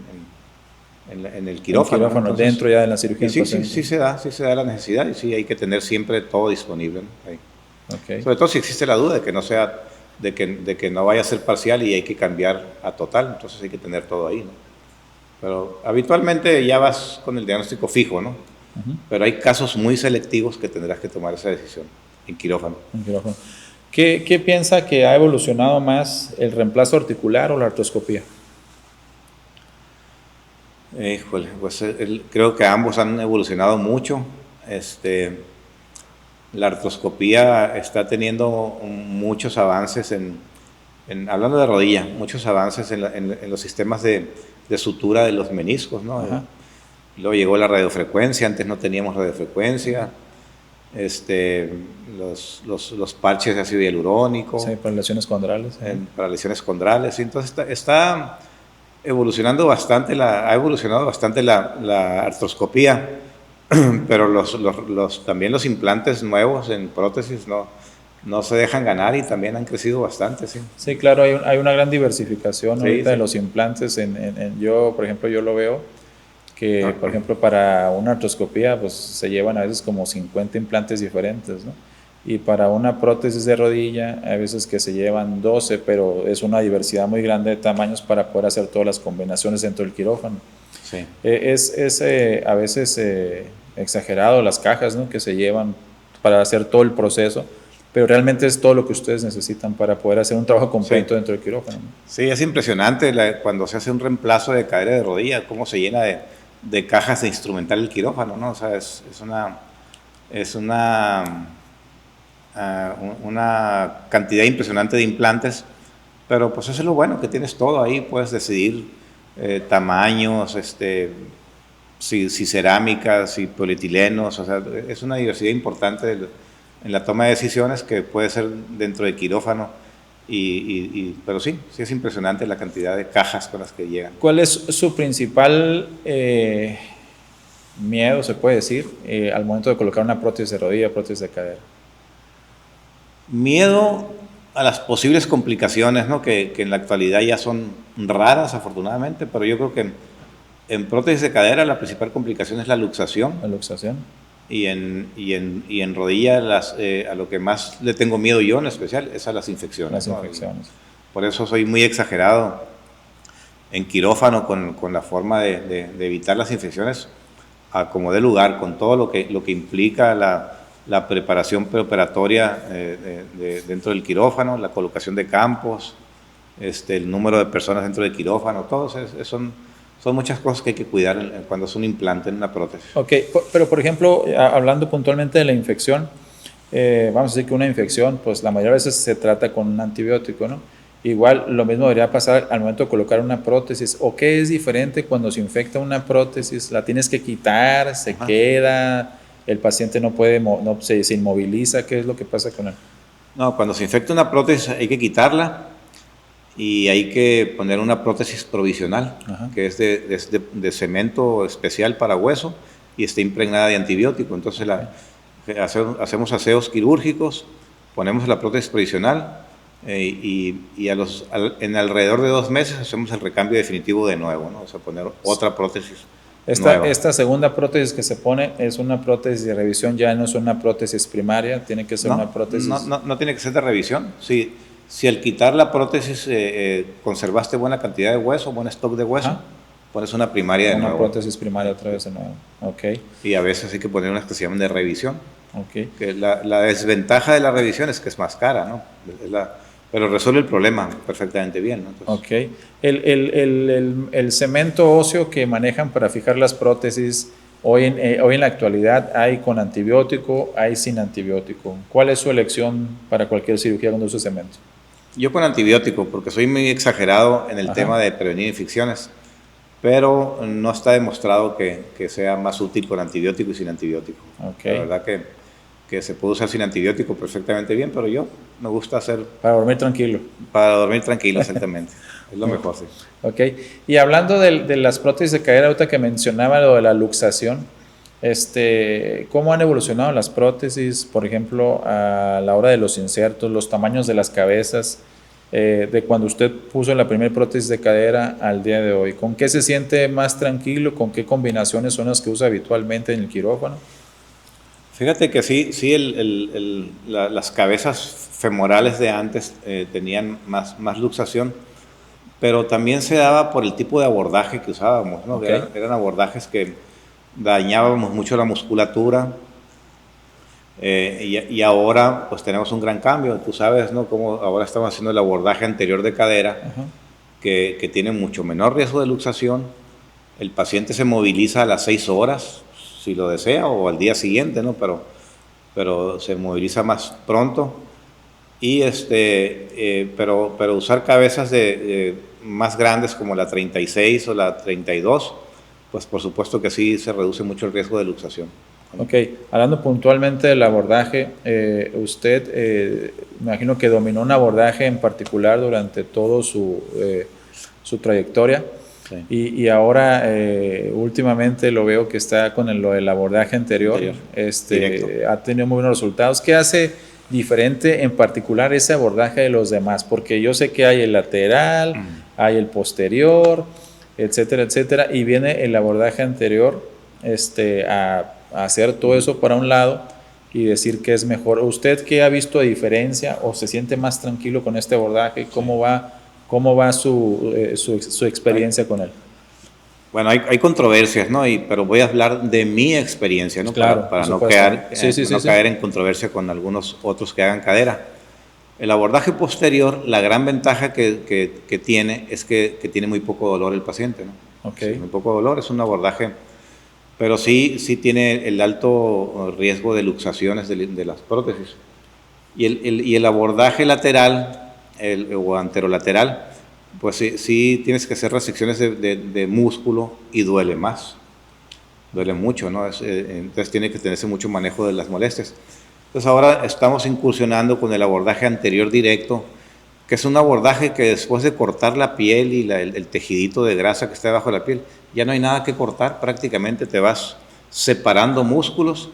el quirófano. Entonces, dentro ya de la cirugía. Sí se da la necesidad, y sí hay que tener siempre todo disponible, ¿no? Ahí. Okay. Sobre todo si existe la duda de que no sea, de que no vaya a ser parcial y hay que cambiar a total, entonces hay que tener todo ahí, ¿no? Pero habitualmente ya vas con el diagnóstico fijo, ¿no? Pero hay casos muy selectivos que tendrás que tomar esa decisión en quirófano. ¿Qué piensa que ha evolucionado más, el reemplazo articular o la artroscopía? Híjole, pues creo que ambos han evolucionado mucho. La artroscopía está teniendo muchos avances hablando de rodilla, muchos avances en los sistemas de sutura de los meniscos, ¿no? Luego llegó la radiofrecuencia, antes no teníamos radiofrecuencia, los parches de ácido hialurónico. Sí, para lesiones condrales. Para lesiones condrales, entonces está evolucionando bastante, ha evolucionado bastante la artroscopía, pero también los implantes nuevos en prótesis no se dejan ganar y también han crecido bastante. Sí, sí, claro, hay una gran diversificación ahorita sí. de los implantes. Yo, por ejemplo, yo lo veo que, por ejemplo, para una artroscopía pues se llevan a veces como 50 implantes diferentes, ¿no? Y para una prótesis de rodilla a veces que se llevan 12, pero es una diversidad muy grande de tamaños para poder hacer todas las combinaciones dentro del quirófano. Sí. Es a veces exagerado las cajas, ¿no?, que se llevan para hacer todo el proceso, pero realmente es todo lo que ustedes necesitan para poder hacer un trabajo completo dentro del quirófano, ¿no? Sí, es impresionante cuando se hace un reemplazo de cadera de rodilla, cómo se llena de cajas de instrumental el quirófano, ¿no? O sea, es una cantidad impresionante de implantes, pero pues eso es lo bueno, que tienes todo ahí, puedes decidir tamaños, si cerámicas, si polietilenos, o sea, es una diversidad importante en la toma de decisiones que puede ser dentro del quirófano, pero sí es impresionante la cantidad de cajas con las que llegan. ¿Cuál es su principal miedo, se puede decir, al momento de colocar una prótesis de rodilla, prótesis de cadera? Miedo a las posibles complicaciones, ¿no? que en la actualidad ya son raras, afortunadamente, pero yo creo que en prótesis de cadera la principal complicación es la luxación. La luxación. Y en rodilla a lo que más le tengo miedo yo en especial es a las infecciones. Las infecciones. Por eso soy muy exagerado en quirófano con la forma de evitar las infecciones a como dé lugar, con todo lo que implica la preparación preoperatoria dentro del quirófano, la colocación de campos, el número de personas dentro del quirófano, todos son muchas cosas que hay que cuidar cuando es un implante en una prótesis. Ok, pero por ejemplo, hablando puntualmente de la infección, vamos a decir que una infección, pues la mayoría de veces se trata con un antibiótico, ¿no? Igual lo mismo debería pasar al momento de colocar una prótesis. ¿O qué es diferente cuando se infecta una prótesis? ¿La tienes que quitar? ¿Se queda? ¿El paciente se inmoviliza? ¿Qué es lo que pasa con él? No, cuando se infecta una prótesis hay que quitarla y hay que poner una prótesis provisional, que es de cemento especial para hueso y está impregnada de antibiótico. Entonces hacemos aseos quirúrgicos, ponemos la prótesis provisional y en alrededor de 2 meses hacemos el recambio definitivo de nuevo, ¿no? O sea, poner otra prótesis nueva. Esta segunda prótesis que se pone es una prótesis de revisión, ya no es una prótesis primaria, tiene que ser una prótesis... No tiene que ser de revisión. Si al quitar la prótesis conservaste buena cantidad de hueso, buen stock de hueso, pones una primaria de nuevo. Una prótesis primaria otra vez de nuevo. Okay. Y a veces hay que poner unas que se llaman de revisión. Okay. Que la desventaja de la revisión es que es más cara, ¿no? Pero resuelve el problema perfectamente bien, ¿no? Entonces, el cemento óseo que manejan para fijar las prótesis, hoy en la actualidad hay con antibiótico, hay sin antibiótico. ¿Cuál es su elección para cualquier cirugía cuando usa cemento? Yo con antibiótico, porque soy muy exagerado en el tema de prevenir infecciones, pero no está demostrado que sea más útil con antibiótico y sin antibiótico. Okay. La verdad que se puede usar sin antibiótico perfectamente bien, pero yo me gusta hacer... Para dormir tranquilo. Para dormir tranquilo, exactamente. Es lo mejor, sí. Ok. Y hablando de las prótesis de cadera, ahorita que mencionaba lo de la luxación, ¿cómo han evolucionado las prótesis, por ejemplo, a la hora de los insertos, los tamaños de las cabezas, de cuando usted puso la primera prótesis de cadera al día de hoy? ¿Con qué se siente más tranquilo? ¿Con qué combinaciones son las que usa habitualmente en el quirófano? Fíjate que sí, las cabezas femorales de antes tenían más luxación, pero también se daba por el tipo de abordaje que usábamos, ¿no? Okay. Eran abordajes que dañábamos mucho la musculatura y ahora pues tenemos un gran cambio. Tú sabes, ¿no? Como ahora estamos haciendo el abordaje anterior de cadera, que tiene mucho menor riesgo de luxación. El paciente se moviliza a las 6 horas, si lo desea, o al día siguiente, ¿no? Pero se moviliza más pronto. y pero usar cabezas más grandes como la 36 o la 32, pues por supuesto que sí se reduce mucho el riesgo de luxación. Ok, hablando puntualmente del abordaje, usted me imagino que dominó un abordaje en particular durante todo su trayectoria. Sí. Y ahora últimamente lo veo que está con lo del abordaje anterior. Ha tenido muy buenos resultados. ¿Qué hace diferente en particular ese abordaje de los demás? Porque yo sé que hay el lateral, hay el posterior, etcétera, etcétera, y viene el abordaje anterior a hacer todo eso para un lado y decir que es mejor. ¿Usted qué ha visto de diferencia o se siente más tranquilo con este abordaje? ¿Cómo va su experiencia con él? Bueno, hay controversias, ¿no? Pero voy a hablar de mi experiencia, ¿no? Claro, para no caer en controversia con algunos otros que hagan cadera. El abordaje posterior, la gran ventaja que tiene es que tiene muy poco dolor el paciente, ¿no? Okay. Sí, muy poco dolor, es un abordaje, pero sí tiene el alto riesgo de luxaciones de las prótesis. Y el abordaje lateral o anterolateral, pues sí tienes que hacer resecciones de músculo y duele más, duele mucho, ¿no? Entonces tiene que tenerse mucho manejo de las molestias. Entonces ahora estamos incursionando con el abordaje anterior directo, que es un abordaje que después de cortar la piel y el tejidito de grasa que está debajo de la piel, ya no hay nada que cortar, prácticamente te vas separando músculos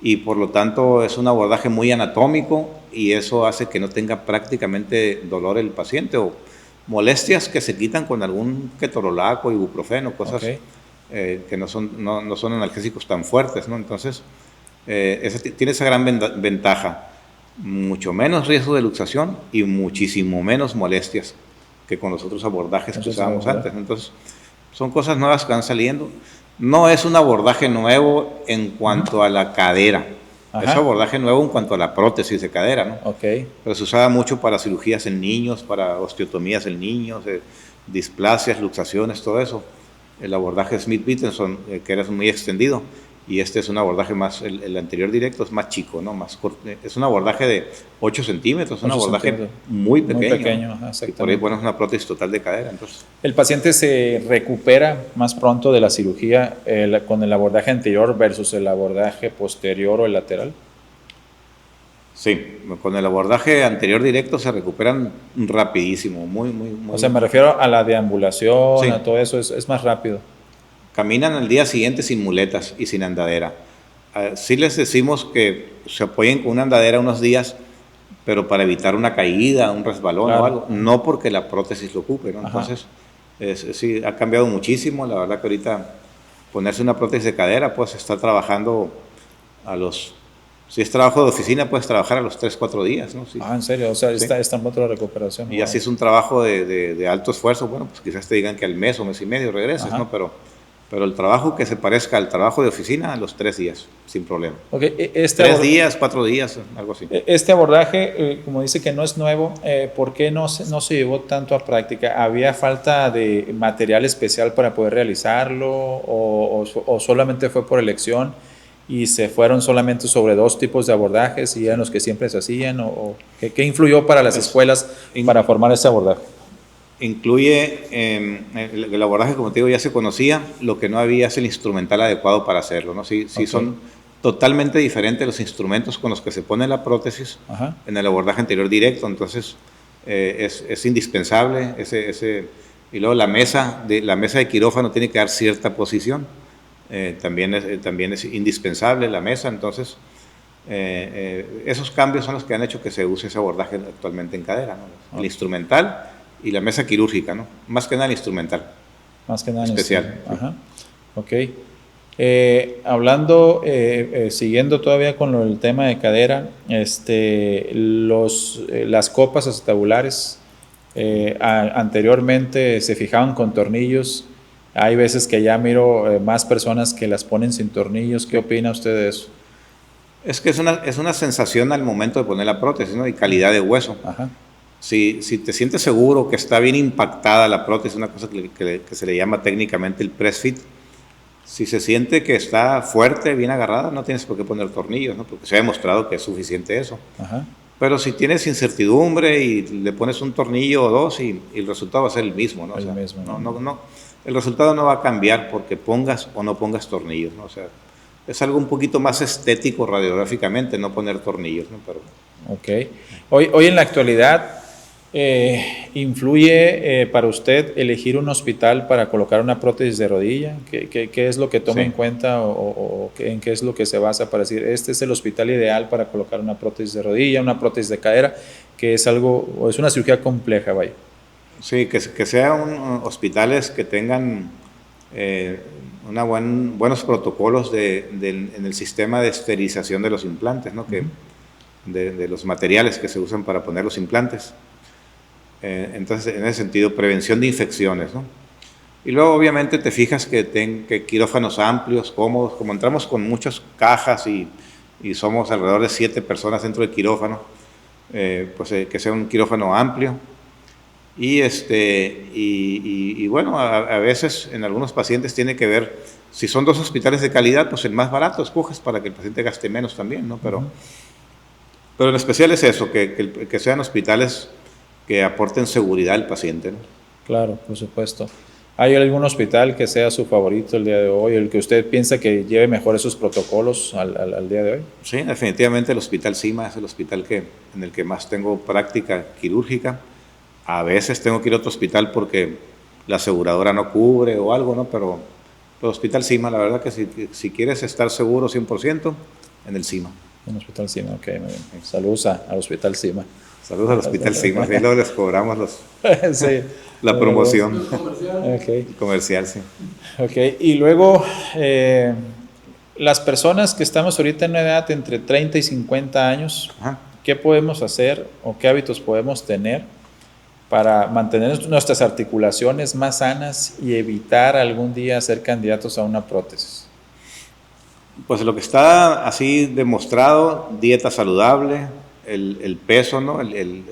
y por lo tanto es un abordaje muy anatómico y eso hace que no tenga prácticamente dolor el paciente o molestias que se quitan con algún ketorolaco, ibuprofeno, cosas que no son analgésicos tan fuertes, ¿no? Entonces tiene esa gran ventaja, mucho menos riesgo de luxación y muchísimo menos molestias que con los otros abordajes que usábamos antes. Entonces son cosas nuevas que van saliendo. No es un abordaje nuevo en cuanto a la cadera. Ajá. Es un abordaje nuevo en cuanto a la prótesis de cadera, ¿no? Okay. Pero se usaba mucho para cirugías en niños, para osteotomías en niños, displasias, luxaciones, todo eso. El abordaje Smith-Wittenson, que era muy extendido, y este es un abordaje más, el anterior directo es más chico, ¿no? Más corto, es un abordaje de 8 centímetros, un abordaje muy pequeño. Muy pequeño, exactamente. Y por ahí pones una prótesis total de cadera. Entonces, ¿el paciente se recupera más pronto de la cirugía con el abordaje anterior versus el abordaje posterior o el lateral? Sí, con el abordaje anterior directo se recuperan rapidísimo, muy. O sea, me refiero a la deambulación, sí. A todo eso, es más rápido. Caminan al día siguiente sin muletas y sin andadera. Sí les decimos que se apoyen con una andadera unos días, pero para evitar una caída, un resbalón, claro, o algo, no porque la prótesis lo ocupe, ¿no? Entonces, sí, ha cambiado muchísimo. La verdad que ahorita ponerse una prótesis de cadera, pues está trabajando si es trabajo de oficina, puedes trabajar a los 3-4 días, ¿no? Sí. ¿En serio? O sea, sí. está en otra recuperación. Y así es un trabajo de alto esfuerzo, bueno, pues quizás te digan que al mes o mes y medio regreses, ¿no? Pero el trabajo que se parezca al trabajo de oficina, a los 3 días, sin problema. Okay. 3 días, 4 días, algo así. Este abordaje, como dice que no es nuevo, ¿por qué no se llevó tanto a práctica? ¿Había falta de material especial para poder realizarlo o solamente fue por elección y se fueron solamente sobre 2 tipos de abordajes y eran los que siempre se hacían? ¿Qué influyó para las escuelas para formar ese abordaje? Incluye el abordaje, como te digo, ya se conocía, lo que no había es el instrumental adecuado para hacerlo, ¿no? Sí, okay. Son totalmente diferentes los instrumentos con los que se pone la prótesis. Ajá. En el abordaje anterior directo, entonces es indispensable y luego la mesa de quirófano tiene que dar cierta posición, también es indispensable la mesa, entonces esos cambios son los que han hecho que se use ese abordaje actualmente en cadera, ¿no? Okay. El instrumental y la mesa quirúrgica, ¿no? Más que nada el instrumental. Más que nada especial. Ajá. Ok. Hablando, siguiendo todavía con el tema de cadera, las copas acetabular, anteriormente se fijaban con tornillos. Hay veces que ya miro más personas que las ponen sin tornillos. ¿Qué opina usted de eso? Es que es una sensación al momento de poner la prótesis, ¿no? Y calidad de hueso. Ajá. Si te sientes seguro que está bien impactada la prótesis, una cosa que se le llama técnicamente el press fit, si se siente que está fuerte, bien agarrada, no tienes por qué poner tornillos, ¿no? Porque se ha demostrado que es suficiente eso. Ajá. Pero si tienes incertidumbre y le pones un tornillo o dos y el resultado va a ser el mismo, ¿no? El resultado no va a cambiar porque pongas o no pongas tornillos, ¿no? O sea, es algo un poquito más estético radiográficamente, no poner tornillos, ¿no? Pero, ok. Hoy en la actualidad, ¿influye para usted elegir un hospital para colocar una prótesis de rodilla? ¿Qué es lo que toma en cuenta o en qué es lo que se basa para decir, este es el hospital ideal para colocar una prótesis de rodilla, una prótesis de cadera, que es algo, o es una cirugía compleja, vaya? Sí, que sean hospitales que tengan buenos protocolos en el sistema de esterilización de los implantes, ¿no? De los materiales que se usan para poner los implantes. Entonces, en ese sentido, prevención de infecciones, ¿no? Y luego, obviamente, te fijas que quirófanos amplios, cómodos, como entramos con muchas cajas y somos alrededor de 7 personas dentro del quirófano, que sea un quirófano amplio. Y bueno, a veces en algunos pacientes tiene que ver, si son 2 hospitales de calidad, pues el más barato escoges para que el paciente gaste menos también, ¿no? Pero en especial es eso, que sean hospitales que aporten seguridad al paciente, ¿no? Claro, por supuesto. ¿Hay algún hospital que sea su favorito el día de hoy, el que usted piensa que lleve mejor esos protocolos al día de hoy? Sí, definitivamente el Hospital Cima es el hospital en el que más tengo práctica quirúrgica. A veces tengo que ir a otro hospital porque la aseguradora no cubre o algo, ¿no? Pero el Hospital Cima, la verdad que si quieres estar seguro 100%, en el Cima. En el Hospital Cima, ok, muy bien. Saludos al Hospital Cima. Saludos al Hospital Cima, y luego les cobramos sí, la promoción. Okay. Comercial, sí. Ok, y luego las personas que estamos ahorita en una edad entre 30 y 50 años, ajá, ¿qué podemos hacer o qué hábitos podemos tener para mantener nuestras articulaciones más sanas y evitar algún día ser candidatos a una prótesis? Pues lo que está así demostrado, dieta saludable, el peso, ¿no? El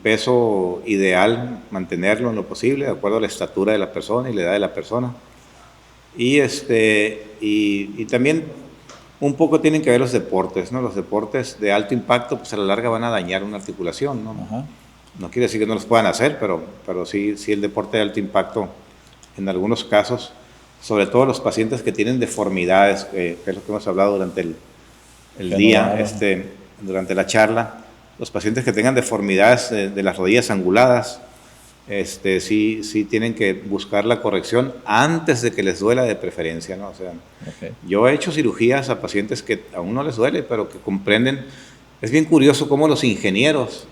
peso ideal, mantenerlo en lo posible, de acuerdo a la estatura de la persona y la edad de la persona. Y también un poco tienen que ver los deportes, ¿no? Los deportes de alto impacto, pues a la larga van a dañar una articulación, ¿no? Ajá. No quiere decir que no los puedan hacer, pero sí el deporte de alto impacto, en algunos casos, sobre todo los pacientes que tienen deformidades, que es lo que hemos hablado durante el día, durante la charla, los pacientes que tengan deformidades de las rodillas anguladas, sí tienen que buscar la corrección antes de que les duela, de preferencia, ¿no? O sea, okay, yo he hecho cirugías a pacientes que aún no les duele, pero que comprenden. Es bien curioso cómo los ingenieros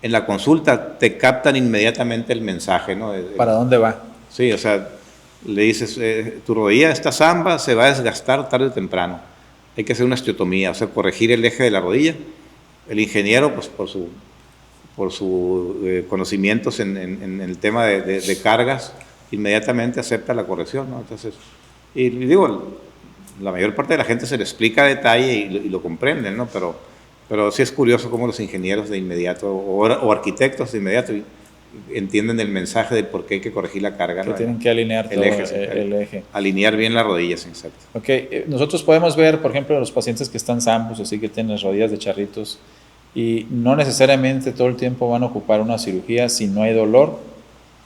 en la consulta te captan inmediatamente el mensaje, ¿no? ¿Para dónde va? Sí, o sea, le dices, tu rodilla, esta zamba se va a desgastar tarde o temprano. Hay que hacer una osteotomía, o sea, corregir el eje de la rodilla. El ingeniero, pues por sus conocimientos en el tema de cargas, inmediatamente acepta la corrección, ¿no? Entonces, y digo, la mayor parte de la gente se le explica a detalle y lo comprenden, ¿no? Pero sí es curioso cómo los ingenieros de inmediato o arquitectos de inmediato entienden el mensaje de por qué hay que corregir la carga, que ¿no? Tienen que alinear el eje. Alinear bien las rodillas, exacto. Ok, nosotros podemos ver, por ejemplo, los pacientes que están zambos, así que tienen las rodillas de charritos, y no necesariamente todo el tiempo van a ocupar una cirugía si no hay dolor,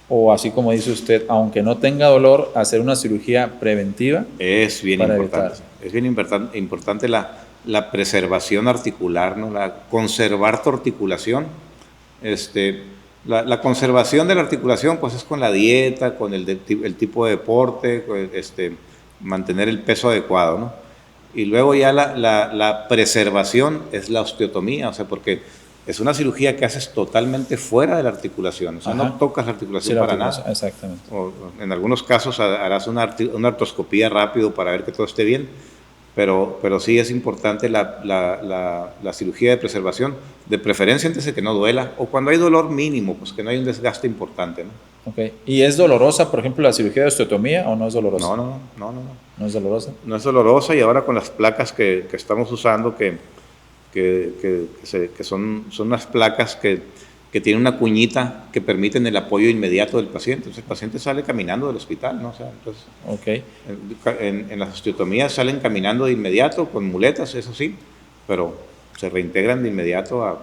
o así como dice usted, aunque no tenga dolor, hacer una cirugía preventiva. Es bien importante. Es bien importante la preservación articular, ¿no? Conservar tu articulación. La conservación de la articulación, pues es con la dieta, con el tipo de deporte, mantener el peso adecuado, ¿no? Y luego ya la preservación es la osteotomía, o sea, porque es una cirugía que haces totalmente fuera de la articulación, o sea, ajá, no tocas la articulación para nada. Exactamente. O en algunos casos harás una artroscopía rápido para ver que todo esté bien, pero sí es importante la cirugía de preservación, de preferencia antes de que no duela, o cuando hay dolor mínimo, pues que no hay un desgaste importante, ¿no? Okay. ¿Y es dolorosa, por ejemplo, la cirugía de osteotomía o no es dolorosa? No. ¿No es dolorosa? No es dolorosa, y ahora con las placas que estamos usando, que son unas placas que tienen una cuñita que permiten el apoyo inmediato del paciente. Entonces el paciente sale caminando del hospital, ¿no? O sea, entonces, okay, en las osteotomías salen caminando de inmediato con muletas, eso sí, pero se reintegran de inmediato a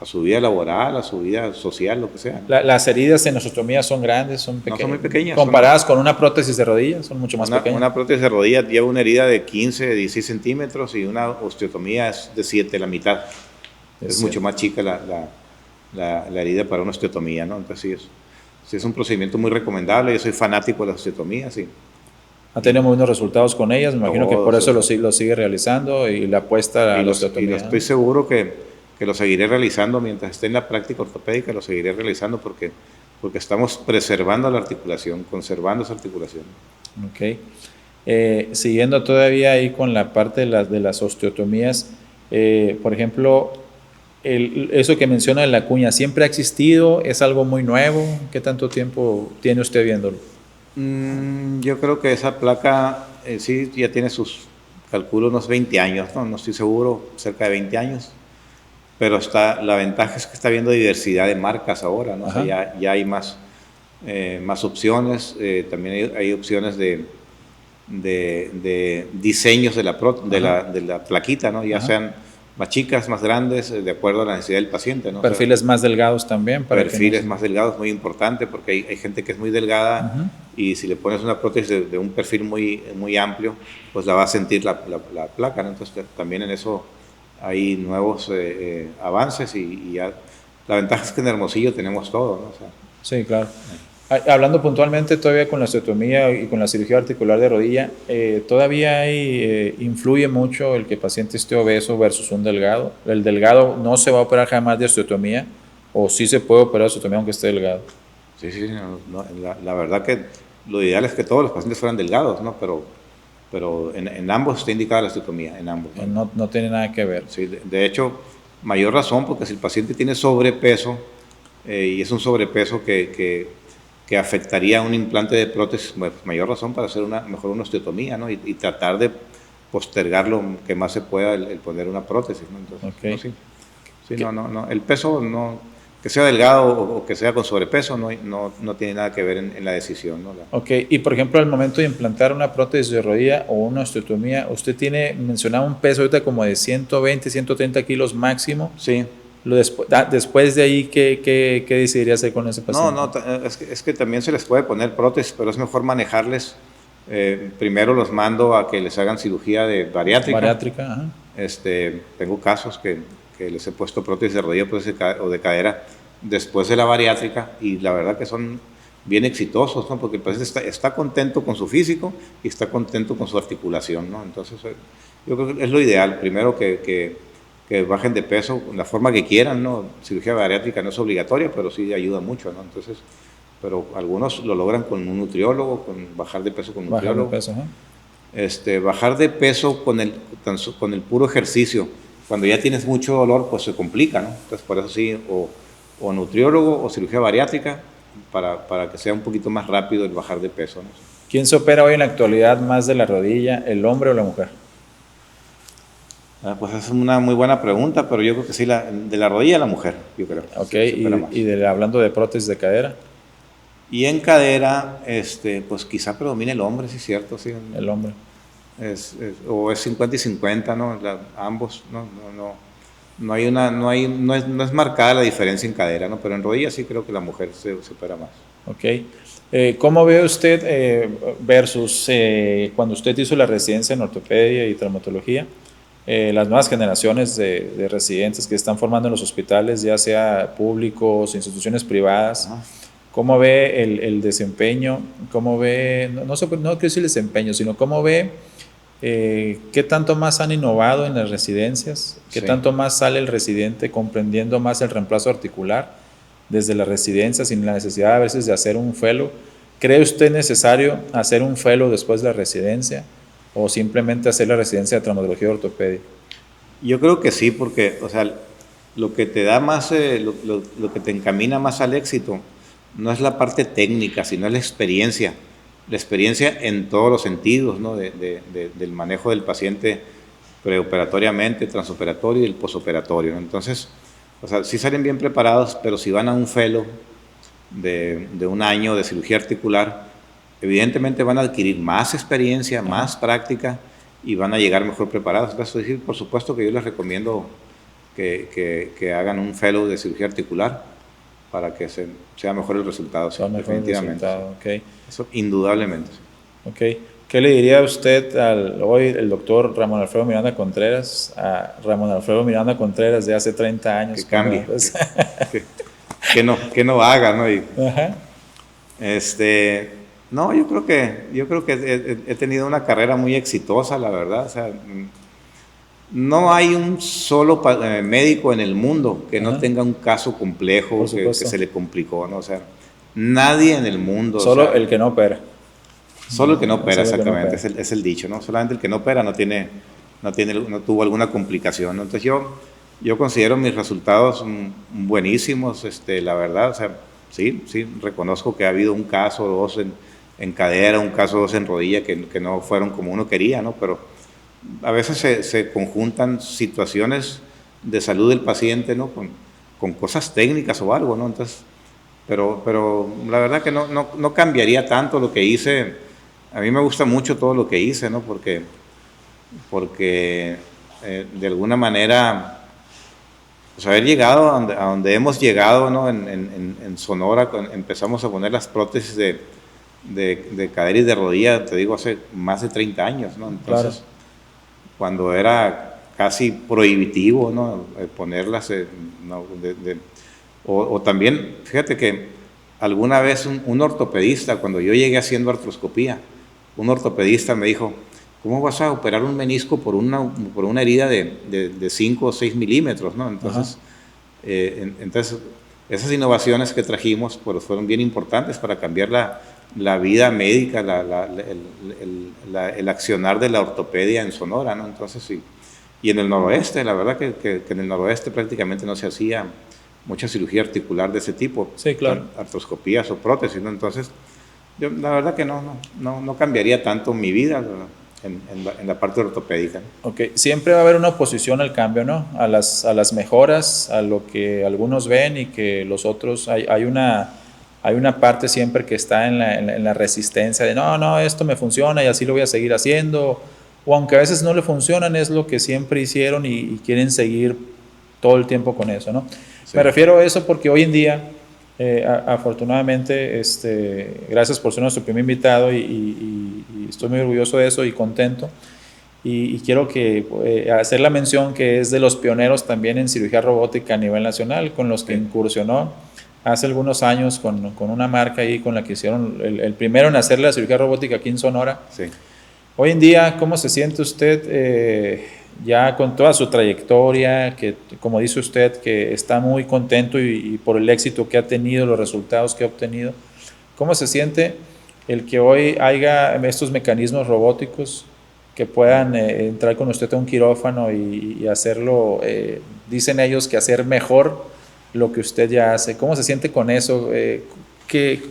su vida laboral, a su vida social, lo que sea. Las heridas en osteotomía son grandes, son pequeñas. No, son muy pequeñas. Comparadas con una prótesis de rodilla, son mucho más pequeñas. Una prótesis de rodilla lleva una herida de 15, 16 centímetros y una osteotomía es de 7, la mitad. Es mucho más chica la herida para una osteotomía, ¿no? Entonces sí es un procedimiento muy recomendable. Yo soy fanático de las osteotomías, sí. Ha tenido muy buenos resultados con ellas, me imagino que por eso lo sigue realizando y la apuesta a la osteotomía. Y estoy seguro que lo seguiré realizando mientras esté en la práctica ortopédica, lo seguiré realizando porque estamos preservando la articulación, conservando esa articulación. Ok. Siguiendo todavía ahí con la parte de las osteotomías, por ejemplo, eso que menciona de la cuña, ¿siempre ha existido? ¿Es algo muy nuevo? ¿Qué tanto tiempo tiene usted viéndolo? Yo creo que esa placa sí ya tiene calculo unos 20 años, no estoy seguro, cerca de 20 años. Pero la ventaja es que está habiendo diversidad de marcas ahora, ¿no? O sea, ya hay más opciones, también hay opciones de diseños de la plaquita, ¿no? Ya sean más chicas, más grandes, de acuerdo a la necesidad del paciente, ¿no? Perfiles más delgados también. Perfiles más delgados, muy importante, porque hay gente que es muy delgada y si le pones una prótesis de un perfil muy, muy amplio, pues la va a sentir la placa, ¿no? Entonces también en eso hay nuevos avances y ya la ventaja es que en Hermosillo tenemos todo, ¿no? O sea, sí, claro. Hablando puntualmente todavía con la osteotomía y con la cirugía articular de rodilla, todavía influye mucho el que el paciente esté obeso versus un delgado. ¿El delgado no se va a operar jamás de osteotomía o sí se puede operar de osteotomía aunque esté delgado? Sí, la verdad que lo ideal es que todos los pacientes fueran delgados, ¿no? Pero en ambos está indicada la osteotomía, en ambos. No tiene nada que ver. Sí, de hecho, mayor razón, porque si el paciente tiene sobrepeso, y es un sobrepeso que afectaría un implante de prótesis, pues mayor razón para hacer mejor una osteotomía, ¿no? Y tratar de postergar lo que más se pueda el poner una prótesis, ¿no? Entonces, el peso no, que sea delgado o que sea con sobrepeso no tiene nada que ver en la decisión, ¿no? Ok, y por ejemplo, al momento de implantar una prótesis de rodilla o una osteotomía, usted mencionaba un peso ahorita como de 120, 130 kilos máximo. Sí. Después de ahí, ¿qué decidiría hacer con ese paciente? Es que también se les puede poner prótesis, pero es mejor manejarles. Primero los mando a que les hagan cirugía de bariátrica. Tengo casos que les he puesto prótesis de rodilla o de cadera después de la bariátrica y la verdad que son bien exitosos, ¿no? Porque el paciente está contento con su físico y está contento con su articulación, ¿no? Entonces yo creo que es lo ideal, primero que bajen de peso, la forma que quieran, ¿no? Cirugía bariátrica no es obligatoria, pero sí ayuda mucho, ¿no? Entonces, pero algunos lo logran con un nutriólogo, con bajar de peso con un nutriólogo. Bajar de peso con el puro ejercicio. Cuando ya tienes mucho dolor, pues se complica, ¿no? Entonces, por eso sí, o nutriólogo o cirugía bariátrica para que sea un poquito más rápido el bajar de peso, ¿no? ¿Quién se opera hoy en la actualidad más de la rodilla, el hombre o la mujer? Pues es una muy buena pregunta, pero yo creo que sí, de la rodilla a la mujer, yo creo. Ok, hablando de prótesis de cadera. Y en cadera, pues quizá predomina el hombre, sí es cierto. Sí, el hombre. O es 50 y 50, ¿no? Ambos, no es marcada la diferencia en cadera, ¿no? Pero en rodilla sí creo que la mujer se opera más. Ok. ¿Cómo ve usted versus cuando usted hizo la residencia en ortopedia y traumatología? Las nuevas generaciones de residentes que están formando en los hospitales, ya sea públicos, instituciones privadas. ¿Cómo ve el desempeño? ¿Cómo ve, no quiero decir desempeño, sino cómo ve qué tanto más han innovado en las residencias? ¿Qué tanto más sale el residente comprendiendo más el reemplazo articular desde la residencia sin la necesidad a veces de hacer un fellow? ¿Cree usted necesario hacer un fellow después de la residencia o simplemente hacer la residencia de traumatología y ortopedia? Yo creo que sí, porque o sea, lo que te da más, lo que te encamina más al éxito no es la parte técnica, sino la experiencia en todos los sentidos, ¿no? del manejo del paciente preoperatoriamente, transoperatorio y el posoperatorio, ¿no? Entonces, o sea, sí salen bien preparados, pero si van a un fellow de un año de cirugía articular, evidentemente van a adquirir más experiencia, más práctica y van a llegar mejor preparados. Entonces, por supuesto que yo les recomiendo que hagan un fellow de cirugía articular para que sea mejor el resultado. Sí, definitivamente. Okay. Eso indudablemente. Okay. ¿Qué le diría usted hoy el doctor Ramón Alfredo Miranda Contreras, a Ramón Alfredo Miranda Contreras de hace 30 años? Que cambie, que no haga, ¿no? Ajá. No, yo creo que he tenido una carrera muy exitosa, la verdad. O sea, no hay un solo médico en el mundo que no tenga un caso complejo, que se le complicó, ¿no? O sea, nadie en el mundo. Solo, o sea, el que no opera. Solo el que no opera, exactamente, es el dicho, ¿no? Solamente el que no opera no tuvo alguna complicación, ¿no? Entonces yo considero mis resultados buenísimos, la verdad. O sea, sí, reconozco que ha habido un caso o dos en cadera, un caso o dos en rodilla que no fueron como uno quería, ¿no? Pero a veces se conjuntan situaciones de salud del paciente, ¿no? Con cosas técnicas o algo, ¿no? Entonces, pero la verdad que no cambiaría tanto lo que hice. A mí me gusta mucho todo lo que hice, ¿no? Porque de alguna manera, pues haber llegado a donde hemos llegado, ¿no? En Sonora, empezamos a poner las prótesis de cadera y de rodilla, te digo, hace más de 30 años, ¿no? Entonces, claro, cuando era casi prohibitivo, ¿no? Ponerlas, ¿no? O también, fíjate que alguna vez un ortopedista, cuando yo llegué haciendo artroscopía, un ortopedista me dijo, ¿cómo vas a operar un menisco por una herida de 5 o 6 milímetros, ¿no? Entonces, esas innovaciones que trajimos pues, fueron bien importantes para cambiar la vida médica, el accionar de la ortopedia en Sonora, ¿no? Entonces, sí. Y en el noroeste, la verdad que en el noroeste prácticamente no se hacía mucha cirugía articular de ese tipo. Sí, claro. Artroscopías o prótesis, ¿no? Entonces, yo la verdad que no cambiaría tanto mi vida en la parte ortopédica. Ok, siempre va a haber una oposición al cambio, ¿no? A las mejoras, a lo que algunos ven y que los otros, hay una parte siempre que está en la resistencia de no, esto me funciona y así lo voy a seguir haciendo, o aunque a veces no le funcionan, es lo que siempre hicieron y quieren seguir todo el tiempo con eso, ¿no? Sí. Me refiero a eso porque hoy en día, afortunadamente, gracias por ser nuestro primer invitado y estoy muy orgulloso de eso y contento. Y quiero hacer la mención que es de los pioneros también en cirugía robótica a nivel nacional, con los que incursionó hace algunos años con una marca ahí con la que hicieron el primero en hacer la cirugía robótica aquí en Sonora. Sí. Hoy en día, ¿cómo se siente usted ya con toda su trayectoria, que como dice usted, que está muy contento y por el éxito que ha tenido, los resultados que ha obtenido? ¿Cómo se siente el que hoy haya estos mecanismos robóticos que puedan entrar con usted a un quirófano y hacerlo, dicen ellos, que hacer mejor lo que usted ya hace? ¿Cómo se siente con eso?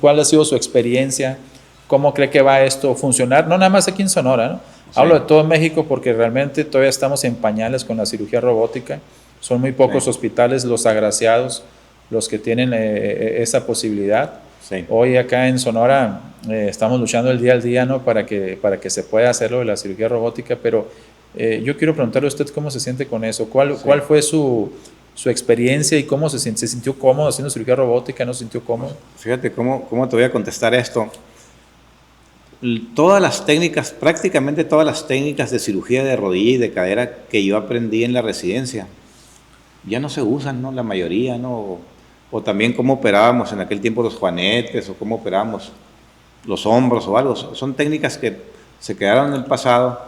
¿Cuál ha sido su experiencia? ¿Cómo cree que va esto a funcionar? No nada más aquí en Sonora, ¿no? Sí. Hablo de todo México porque realmente todavía estamos en pañales con la cirugía robótica. Son muy pocos hospitales los agraciados, los que tienen esa posibilidad. Sí. Hoy acá en Sonora estamos luchando el día al día, ¿no? para que se pueda hacerlo de la cirugía robótica, pero yo quiero preguntarle a usted cómo se siente con eso. ¿Cuál fue su experiencia y cómo se sintió cómodo haciendo cirugía robótica? ¿No se sintió cómodo? Fíjate cómo te voy a contestar esto. Todas las técnicas, prácticamente todas las técnicas de cirugía de rodilla y de cadera que yo aprendí en la residencia, ya no se usan, ¿no? La mayoría, ¿no? O también cómo operábamos en aquel tiempo los juanetes, o cómo operábamos los hombros o algo. Son técnicas que se quedaron en el pasado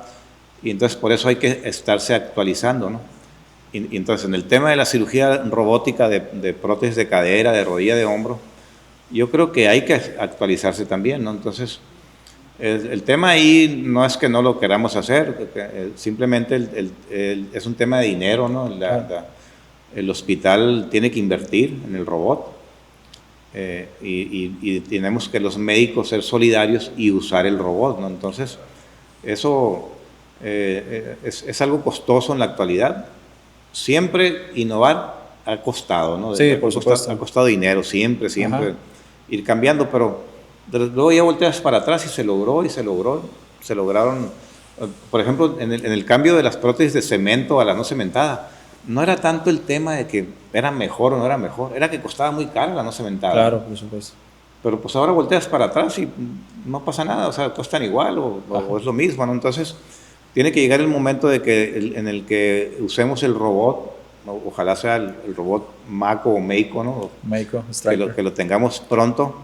y entonces por eso hay que estarse actualizando, ¿no? Y entonces en el tema de la cirugía robótica de prótesis de cadera, de rodilla, de hombro, yo creo que hay que actualizarse también, ¿no? Entonces, el tema ahí no es que no lo queramos hacer, simplemente es un tema de dinero, ¿no? El hospital tiene que invertir en el robot y tenemos que los médicos ser solidarios y usar el robot, ¿no? Entonces, eso es algo costoso en la actualidad. Siempre innovar ha costado, ¿no? Sí, por supuesto. Ha costado dinero, siempre Ajá. Ir cambiando, pero luego ya volteas para atrás y se lograron, por ejemplo, en el cambio de las prótesis de cemento a la no cementada, no era tanto el tema de que era mejor o no era mejor, era que costaba muy caro la no cementada. Claro, por supuesto. Pero pues ahora volteas para atrás y no pasa nada, o sea, cuestan igual o es lo mismo, ¿no? Entonces, tiene que llegar el momento de que, en el que usemos el robot, ¿no? Ojalá sea el robot Mako o Meiko, ¿no? Meiko, que lo tengamos pronto.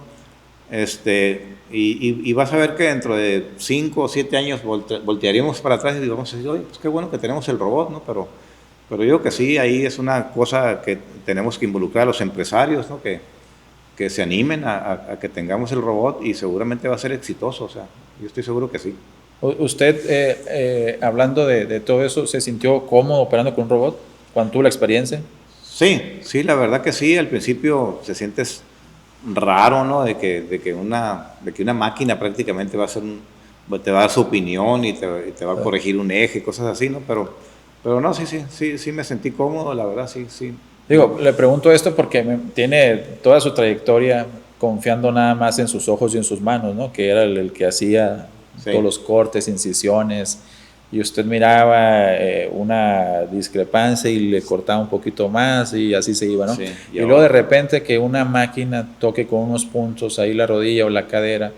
Y vas a ver que dentro de 5 o 7 años voltearíamos para atrás y vamos a decir, oye, pues qué bueno que tenemos el robot, ¿no? Pero yo creo que sí, ahí es una cosa que tenemos que involucrar a los empresarios, ¿no? Que se animen a que tengamos el robot y seguramente va a ser exitoso, o sea, yo estoy seguro que sí. ¿Usted, hablando de todo eso, se sintió cómodo operando con un robot cuando tuvo la experiencia? Sí, la verdad que sí, al principio se sientes raro, ¿no? De que una máquina prácticamente te va a dar su opinión y te va a corregir un eje, cosas así, ¿no? Pero no, sí me sentí cómodo, la verdad, sí. Digo, le pregunto esto porque tiene toda su trayectoria confiando nada más en sus ojos y en sus manos, ¿no? Que era el que hacía todos los cortes, incisiones, y usted miraba una discrepancia y le cortaba un poquito más y así se iba, ¿no? Sí, y luego de repente que una máquina toque con unos puntos ahí la rodilla o la cadera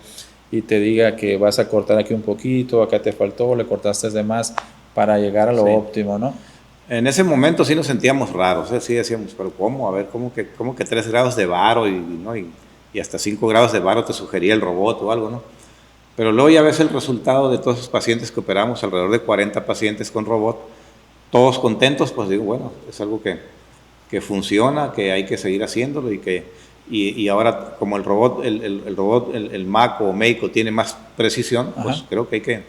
y te diga que vas a cortar aquí un poquito, acá te faltó, le cortaste de más para llegar a lo óptimo, ¿no? En ese momento sí nos sentíamos raros, sí decíamos, pero ¿cómo? A ver, ¿cómo que 3 grados de varo y hasta 5 grados de varo te sugería el robot o algo, ¿no? Pero luego ya ves el resultado de todos esos pacientes que operamos, alrededor de 40 pacientes con robot, todos contentos, pues digo, bueno, es algo que funciona, que hay que seguir haciéndolo y ahora como el robot, el Mako o Meiko tiene más precisión, pues creo que hay que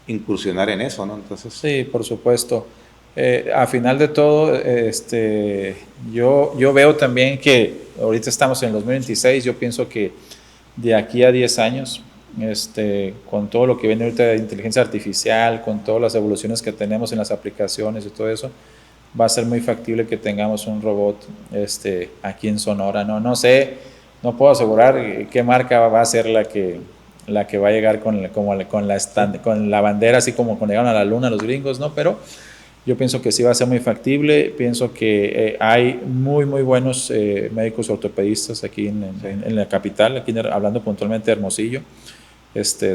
incursionar en eso, ¿no? Entonces, sí, por supuesto. A final de todo, yo veo también que ahorita estamos en el 2026, yo pienso que de aquí a 10 años, con todo lo que viene ahorita de inteligencia artificial, con todas las evoluciones que tenemos en las aplicaciones y todo eso, va a ser muy factible que tengamos un robot aquí en Sonora. No sé, no puedo asegurar qué marca va a ser la que va a llegar con la bandera, así como cuando llegaron a la luna los gringos, ¿no? Pero yo pienso que sí va a ser muy factible. Pienso que hay muy buenos médicos ortopedistas aquí en la capital, aquí hablando puntualmente de Hermosillo.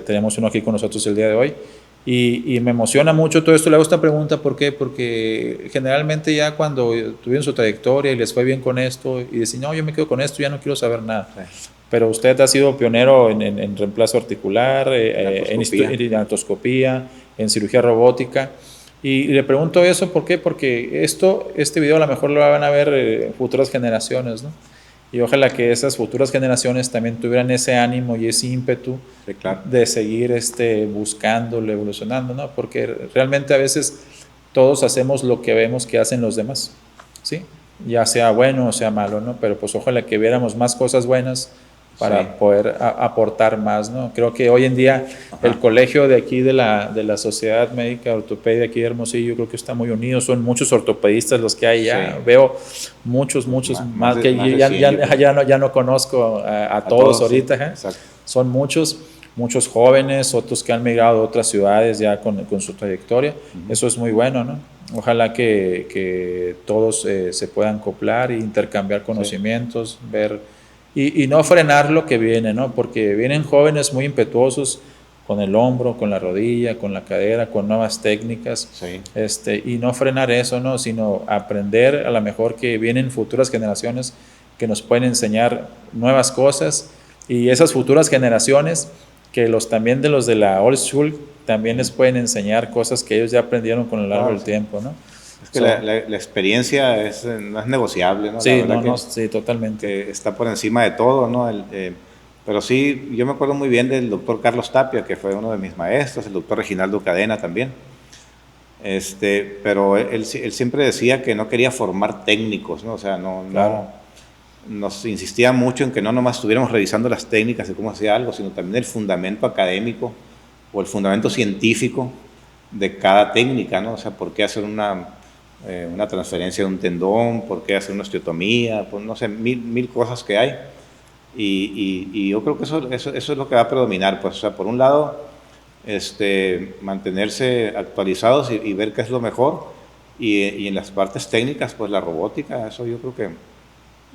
Tenemos uno aquí con nosotros el día de hoy. Y me emociona mucho todo esto. Le hago esta pregunta, ¿por qué? Porque generalmente ya cuando tuvieron su trayectoria y les fue bien con esto y decían, no, yo me quedo con esto, ya no quiero saber nada. Sí. Pero usted ha sido pionero en reemplazo articular, en artroscopía, en cirugía robótica. Y le pregunto eso, ¿por qué? Porque este video a lo mejor lo van a ver futuras generaciones, ¿no? Y ojalá que esas futuras generaciones también tuvieran ese ánimo y ese ímpetu de seguir buscándolo, evolucionando, ¿no? Porque realmente a veces todos hacemos lo que vemos que hacen los demás, ¿sí? Ya sea bueno o sea malo, ¿no? Pero pues ojalá que viéramos más cosas buenas para poder aportar más, ¿no? Creo que hoy en día el colegio de aquí de la Sociedad Médica de Ortopedia aquí de Hermosillo, creo que está muy unido, son muchos ortopedistas los que hay ya, veo muchos más que ya no conozco a todos ahorita, son muchos jóvenes, otros que han migrado a otras ciudades ya con su trayectoria, eso es muy bueno, ¿no? Ojalá que todos se puedan acoplar e intercambiar conocimientos, ver y no frenar lo que viene, ¿no? Porque vienen jóvenes muy impetuosos con el hombro, con la rodilla, con la cadera, con nuevas técnicas, y no frenar eso, ¿no? Sino aprender a lo mejor que vienen futuras generaciones que nos pueden enseñar nuevas cosas y esas futuras generaciones que también de los de la old school también les pueden enseñar cosas que ellos ya aprendieron con el largo del tiempo, ¿no? Es que la experiencia no es negociable, ¿no? Sí, sí, totalmente. Que está por encima de todo, ¿no? Pero sí, yo me acuerdo muy bien del doctor Carlos Tapia, que fue uno de mis maestros, el doctor Reginaldo Cadena también. Pero él siempre decía que no quería formar técnicos, ¿no? O sea, nos insistía mucho en que no nomás estuviéramos revisando las técnicas de cómo hacía algo, sino también el fundamento académico o el fundamento científico de cada técnica, ¿no? O sea, por qué hacer una transferencia de un tendón, por qué hacer una osteotomía, pues no sé, mil cosas que hay. Y yo creo que eso es lo que va a predominar, pues, o sea, por un lado, mantenerse actualizados y ver qué es lo mejor, y en las partes técnicas, pues la robótica, eso yo creo que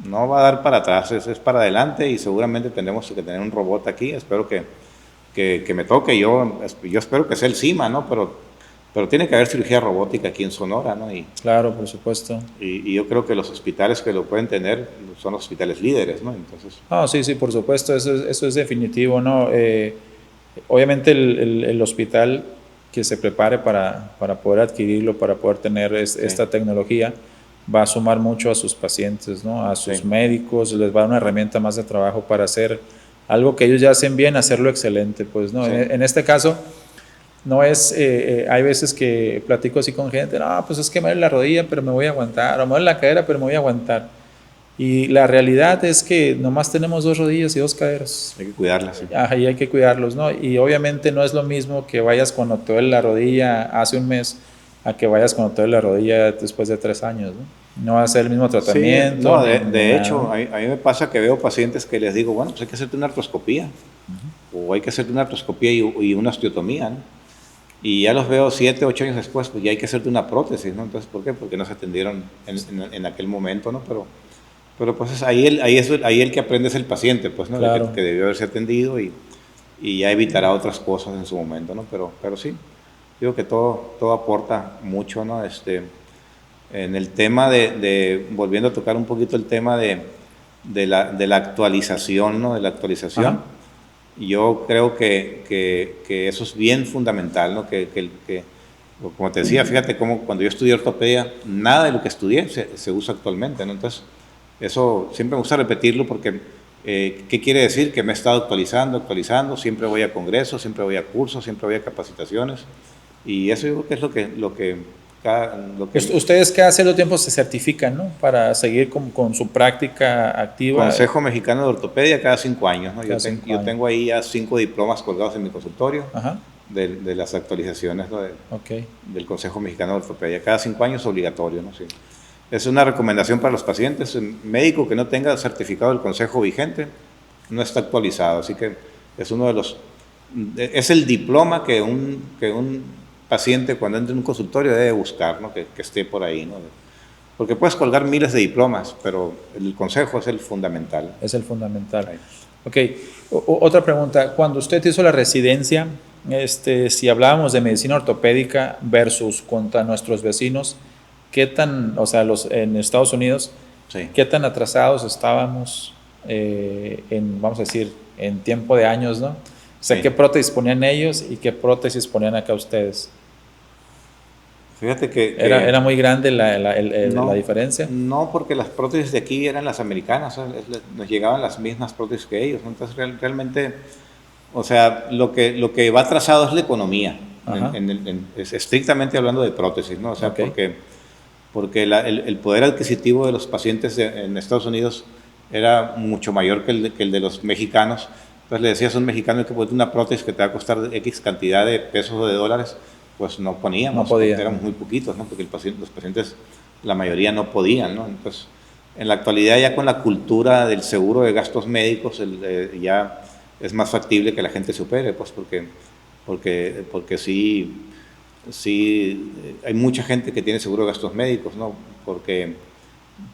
no va a dar para atrás, es para adelante y seguramente tendremos que tener un robot aquí. Espero que me toque, yo espero que sea el CIMA, ¿no? Pero tiene que haber cirugía robótica aquí en Sonora, ¿no? Claro, por supuesto. Y yo creo que los hospitales que lo pueden tener son los hospitales líderes, ¿no? Entonces, Sí, sí, por supuesto, eso es definitivo, ¿no? Obviamente el hospital que se prepare para poder adquirirlo, para poder tener esta tecnología, va a sumar mucho a sus pacientes, ¿no? A sus médicos, les va a dar una herramienta más de trabajo para hacer algo que ellos ya hacen bien, hacerlo excelente, pues, ¿no? En este caso, no es, hay veces que platico así con gente, no, pues es que me duele la rodilla, pero me voy a aguantar, o me duele la cadera, pero me voy a aguantar. Y la realidad es que nomás tenemos 2 rodillas y 2 caderas. hay que cuidarlas. Sí. Y hay que cuidarlos, ¿no? Y obviamente no es lo mismo que vayas cuando te duele la rodilla hace un mes a que vayas cuando te duele la rodilla después de 3 años, ¿no? No va a ser el mismo tratamiento. Sí, no, de hecho, a mí me pasa que veo pacientes que les digo, bueno, pues hay que hacerte una artroscopía, o hay que hacerte una artroscopía y una osteotomía, ¿no? Y ya los veo 7, 8 años después, pues ya hay que hacerte una prótesis, ¿no? Entonces, ¿por qué? Porque no se atendieron en aquel momento, ¿no? Pero pues es ahí el que aprende es el paciente, pues, ¿no? Claro. Que debió haberse atendido y ya evitará otras cosas en su momento, ¿no? Pero sí, digo que todo aporta mucho, ¿no? En el tema volviendo a tocar un poquito el tema de la actualización, ¿no? De la actualización. Ajá. Yo creo que eso es bien fundamental, ¿no? Como te decía, fíjate cómo cuando yo estudié ortopedia, nada de lo que estudié se usa actualmente, ¿no? Entonces, eso siempre me gusta repetirlo porque, ¿qué quiere decir? Que me he estado actualizando, siempre voy a congresos, siempre voy a cursos, siempre voy a capacitaciones, y eso yo creo que es lo que ustedes cada cierto tiempo se certifican, ¿no? Para seguir con su práctica activa. Consejo Mexicano de Ortopedia cada 5 años, ¿no? Yo tengo ahí ya 5 diplomas colgados en mi consultorio. Ajá. De las actualizaciones, ¿no? Del Consejo Mexicano de Ortopedia. Cada 5 años obligatorio, ¿no? Sí. Es una recomendación para los pacientes. Un médico que no tenga certificado del Consejo vigente no está actualizado. Así que es el diploma que un paciente cuando entra en un consultorio debe buscar, ¿no? Que esté por ahí, ¿no? Porque puedes colgar miles de diplomas, pero el consejo es el fundamental. Es el fundamental. Ahí. Ok, otra pregunta. Cuando usted hizo la residencia, si hablábamos de medicina ortopédica versus contra nuestros vecinos, ¿qué tan, o sea, en Estados Unidos, sí, qué tan atrasados estábamos vamos a decir, en tiempo de años, ¿no? O sea, sí, ¿qué prótesis ponían ellos y qué prótesis ponían acá ustedes? Fíjate que ¿Era muy grande la diferencia? No, porque las prótesis de aquí eran las americanas, o sea, nos llegaban las mismas prótesis que ellos, ¿no? Entonces realmente, o sea, lo que va atrasado es la economía, estrictamente hablando de prótesis, ¿no? O sea, okay, porque el poder adquisitivo de los pacientes en Estados Unidos era mucho mayor que el de los mexicanos. Entonces le decías a un mexicano que puede una prótesis que te va a costar X cantidad de pesos o de dólares, pues no poníamos, porque éramos muy poquitos, ¿no? Porque los pacientes, la mayoría no podían, ¿no? Entonces, en la actualidad ya con la cultura del seguro de gastos médicos, ya es más factible que la gente se opere, pues porque sí hay mucha gente que tiene seguro de gastos médicos, ¿no?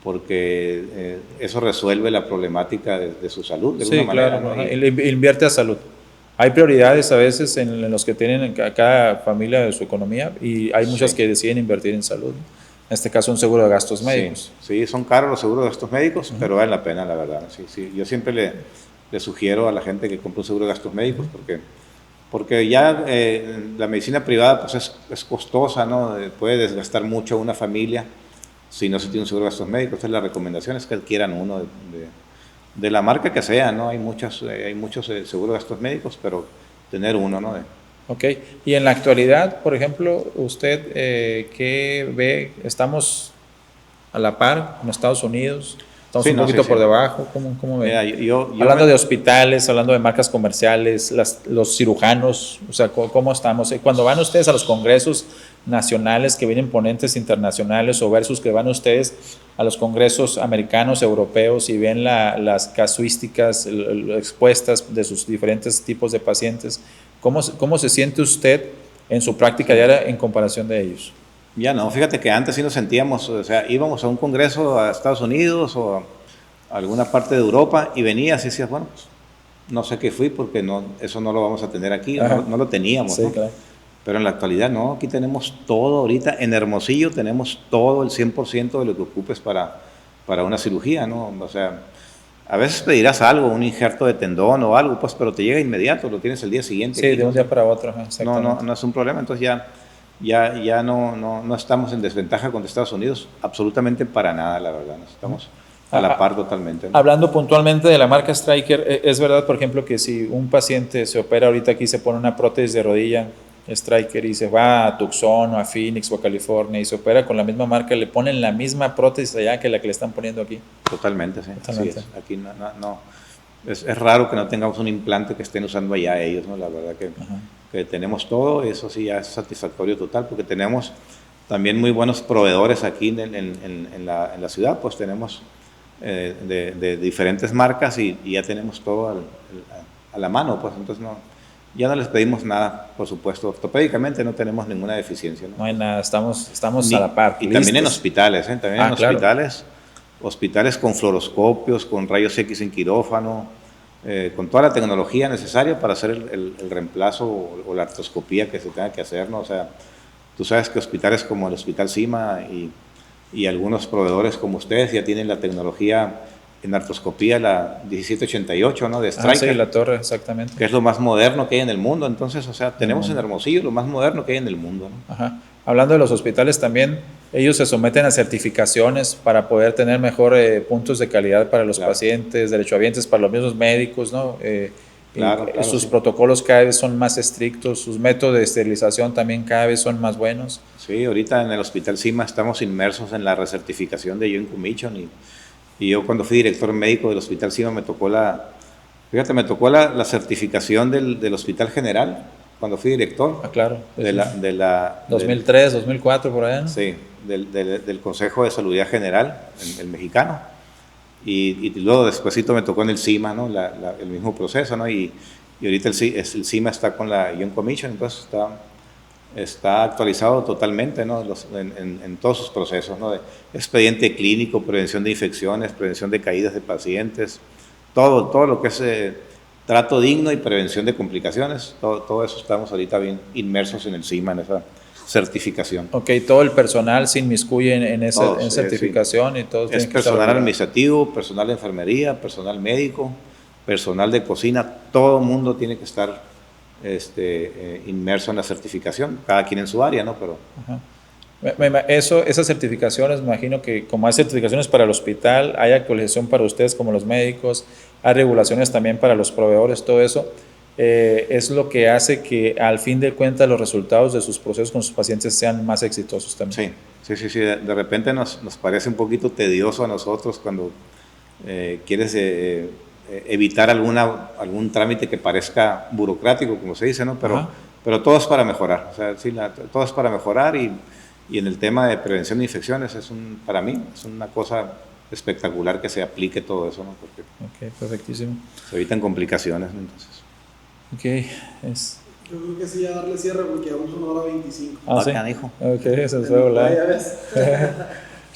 Porque eso resuelve la problemática de su salud de alguna manera. Claro, ¿no? Invierte a salud. Hay prioridades a veces en los que tienen cada familia de su economía y hay muchas que deciden invertir en salud. En este caso, un seguro de gastos médicos. Sí, son caros los seguros de gastos médicos, pero vale la pena, la verdad. Sí. Yo siempre le sugiero a la gente que compre un seguro de gastos médicos porque ya la medicina privada pues es costosa, ¿no? Puede desgastar mucho a una familia si no se tiene un seguro de gastos médicos. Entonces la recomendación es que adquieran uno de la marca que sea, ¿no? Hay muchos seguros de gastos médicos, pero tener uno, ¿no? Ok, y en la actualidad, por ejemplo, usted, ¿qué ve? ¿Estamos a la par en Estados Unidos? ¿Estamos un poquito por debajo? ¿Cómo ve? Hablando de hospitales, hablando de marcas comerciales, los cirujanos, o sea, ¿cómo estamos? Cuando van ustedes a los congresos nacionales que vienen ponentes internacionales o versus que van ustedes a los congresos americanos, europeos y ven las casuísticas expuestas de sus diferentes tipos de pacientes, ¿cómo se siente usted en su práctica diaria en comparación de ellos? Ya no, fíjate que antes sí nos sentíamos, o sea, íbamos a un congreso a Estados Unidos o a alguna parte de Europa y venías y decías, bueno, pues no sé qué fui porque no, eso no lo vamos a tener aquí, no lo teníamos, sí, ¿no? Claro. Pero en la actualidad no, aquí tenemos todo ahorita, en Hermosillo tenemos todo el 100% de lo que ocupes para una cirugía, ¿no? O sea, a veces pedirás algo, un injerto de tendón o algo, pues, pero te llega inmediato, lo tienes el día siguiente. Sí, aquí, de un día para otro, no, exactamente. no es un problema, entonces ya no estamos en desventaja con Estados Unidos, absolutamente para nada, la verdad, estamos a la par totalmente, ¿no? Hablando puntualmente de la marca Stryker, es verdad, por ejemplo, que si un paciente se opera ahorita aquí, se pone una prótesis de rodilla Stryker y se va a Tucson o a Phoenix o a California y se opera con la misma marca, le ponen la misma prótesis allá que la que le están poniendo aquí. Totalmente, sí. Totalmente. Así es. Aquí no. Es raro que no tengamos un implante que estén usando allá ellos, ¿no? La verdad que tenemos todo, eso sí ya es satisfactorio total, porque tenemos también muy buenos proveedores aquí en la ciudad, pues tenemos de diferentes marcas y ya tenemos todo a la mano, pues entonces ya no les pedimos nada, por supuesto, ortopédicamente no tenemos ninguna deficiencia, ¿no? No hay nada, estamos a la par. Y también en hospitales, ¿eh? También en claro. hospitales con fluoroscopios, con rayos X en quirófano, con toda la tecnología necesaria para hacer el reemplazo o la artroscopía que se tenga que hacer, ¿no? O sea, tú sabes que hospitales como el Hospital Cima y algunos proveedores como ustedes ya tienen la tecnología en artroscopía, la 1788, ¿no? De Stryker. Sí, la torre, exactamente. Que es lo más moderno que hay en el mundo. Entonces, o sea, tenemos en Hermosillo lo más moderno que hay en el mundo, ¿no? Ajá. Hablando de los hospitales también, ellos se someten a certificaciones para poder tener mejor puntos de calidad para los pacientes, derechohabientes, para los mismos médicos, ¿no? Claro, sus sí. protocolos cada vez son más estrictos, sus métodos de esterilización también cada vez son más buenos. Sí, ahorita en el Hospital Cima estamos inmersos en la recertificación de Joint Commission y yo cuando fui director médico del Hospital Cima me tocó la certificación del Hospital General cuando fui director. Claro. De la 2003, 2004, por allá, ¿no? Sí, del Consejo de Salubridad General, el mexicano. Y luego despuesito me tocó en el CIMA, ¿no? El mismo proceso, ¿no? Y ahorita el CIMA está con la Joint Commission, entonces está actualizado totalmente, ¿no? En todos sus procesos, ¿no? De expediente clínico, prevención de infecciones, prevención de caídas de pacientes, todo lo que es trato digno y prevención de complicaciones, todo eso estamos ahorita bien inmersos en el CIMA, en esa certificación. Ok, todo el personal se inmiscuye en esa certificación, sí. Y todos es personal administrativo, personal de enfermería, personal médico, personal de cocina, todo el mundo tiene que estar inmerso en la certificación, cada quien en su área, ¿no? Pero esas certificaciones, me imagino que como hay certificaciones para el hospital, hay actualización para ustedes como los médicos, hay regulaciones también para los proveedores, todo eso es lo que hace que al fin de cuentas los resultados de sus procesos con sus pacientes sean más exitosos también. Sí. De repente nos parece un poquito tedioso a nosotros cuando quieres evitar algún trámite que parezca burocrático, como se dice, ¿no? Pero todo es para mejorar, o sea, sí, todo es para mejorar y en el tema de prevención de infecciones para mí es una cosa espectacular que se aplique todo eso, ¿no? Porque ok, perfectísimo. Se evitan complicaciones, ¿no? Entonces. Ok, Yo creo que sí, ya darle cierre porque vamos a 1:25. ¿Sí? Canijo. Ok, se fue volar.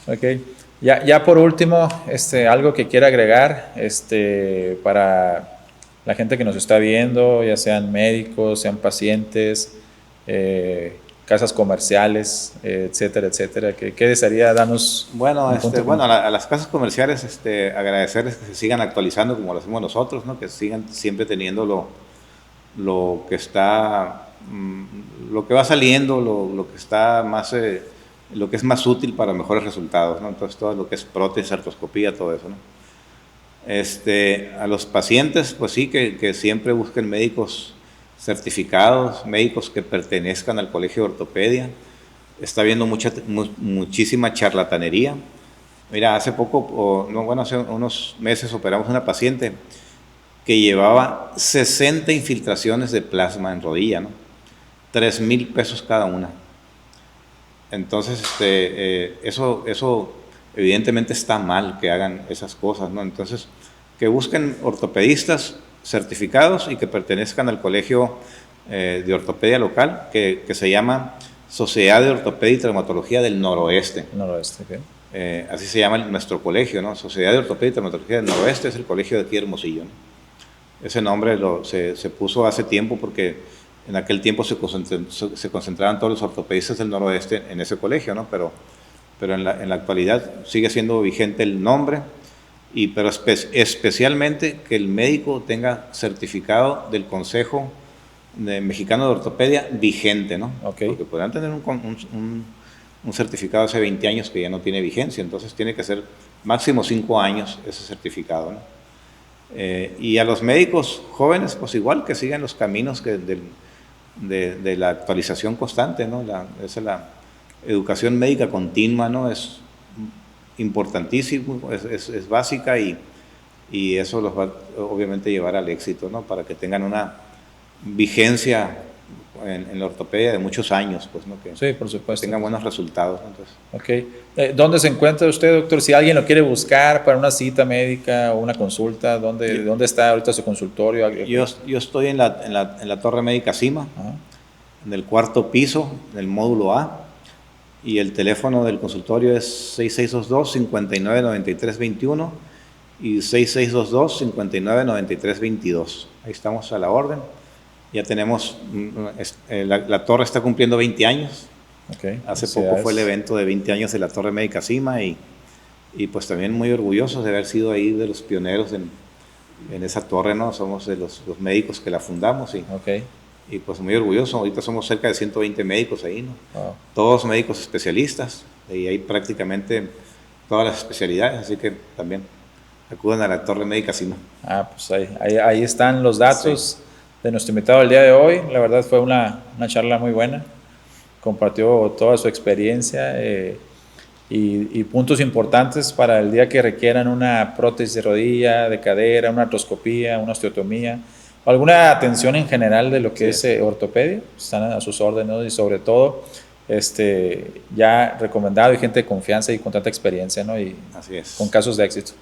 Ok. Ya por último, algo que quiera agregar para la gente que nos está viendo, ya sean médicos, sean pacientes, casas comerciales, etcétera, etcétera. ¿Qué desearía darnos? Bueno, a las casas comerciales agradecerles que se sigan actualizando como lo hacemos nosotros, ¿no? Que sigan siempre teniendo lo que está, lo que va saliendo, lo que está más, lo que es más útil para mejores resultados, ¿no? Entonces todo lo que es prótesis, artroscopía, todo eso, ¿no? A los pacientes, pues sí, que siempre busquen médicos certificados, médicos que pertenezcan al Colegio de Ortopedia. Está habiendo muchísima charlatanería. Mira, hace unos meses operamos a una paciente que llevaba 60 infiltraciones de plasma en rodilla, ¿no? 3,000 pesos cada una. Entonces, eso evidentemente está mal que hagan esas cosas, ¿no? Entonces, que busquen ortopedistas certificados y que pertenezcan al colegio de ortopedia local, que se llama Sociedad de Ortopedia y Traumatología del Noroeste. Noroeste, ok. Así se llama nuestro colegio, ¿no? Sociedad de Ortopedia y Traumatología del Noroeste es el colegio de aquí de Hermosillo, ¿no? Ese nombre se puso hace tiempo porque en aquel tiempo se concentraban todos los ortopedistas del Noroeste en ese colegio, ¿no? Pero en la actualidad sigue siendo vigente el nombre, pero especialmente que el médico tenga certificado del Consejo Mexicano de Ortopedia vigente, ¿no? Okay. Porque podrán tener un certificado hace 20 años que ya no tiene vigencia, entonces tiene que ser máximo 5 años ese certificado, ¿no? Y a los médicos jóvenes, pues igual que sigan los caminos de la actualización constante, ¿no? Esa es la educación médica continua, ¿no? Es importantísimo, es básica y eso los va obviamente a llevar al éxito, ¿no? Para que tengan una vigencia en la ortopedia de muchos años, pues, ¿no? Que sí, por supuesto. Tengan buenos resultados, ¿no? Entonces, ok. ¿Dónde se encuentra usted, doctor? Si alguien lo quiere buscar para una cita médica o una consulta, ¿dónde está ahorita su consultorio? Yo estoy en la Torre Médica Cima, Ajá. en el 4º piso, en el módulo A, y el teléfono del consultorio es 6622-599321 y 6622-599322. Ahí estamos a la orden. Ya tenemos, la torre está cumpliendo 20 años. Okay. Hace poco fue el evento de 20 años de la Torre Médica Cima y pues también muy orgullosos de haber sido ahí de los pioneros en esa torre, ¿no? Somos de los médicos que la fundamos y pues muy orgullosos. Ahorita somos cerca de 120 médicos ahí, ¿no? Wow. Todos médicos especialistas y hay prácticamente todas las especialidades, así que también acudan a la Torre Médica Cima. Pues ahí están los datos de nuestro invitado el día de hoy. La verdad fue una charla muy buena. Compartió toda su experiencia y puntos importantes para el día que requieran una prótesis de rodilla, de cadera, una artroscopía, una osteotomía, o alguna atención en general de lo que es ortopedia. Están a sus órdenes, ¿no? Y sobre todo ya recomendado y gente de confianza y con tanta experiencia, ¿no? Y así es. Con casos de éxito.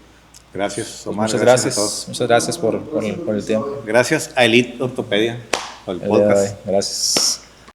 Gracias, Omar. Muchas gracias. Muchas gracias por el tiempo. Gracias a Elite Ortopedia por el podcast. Gracias.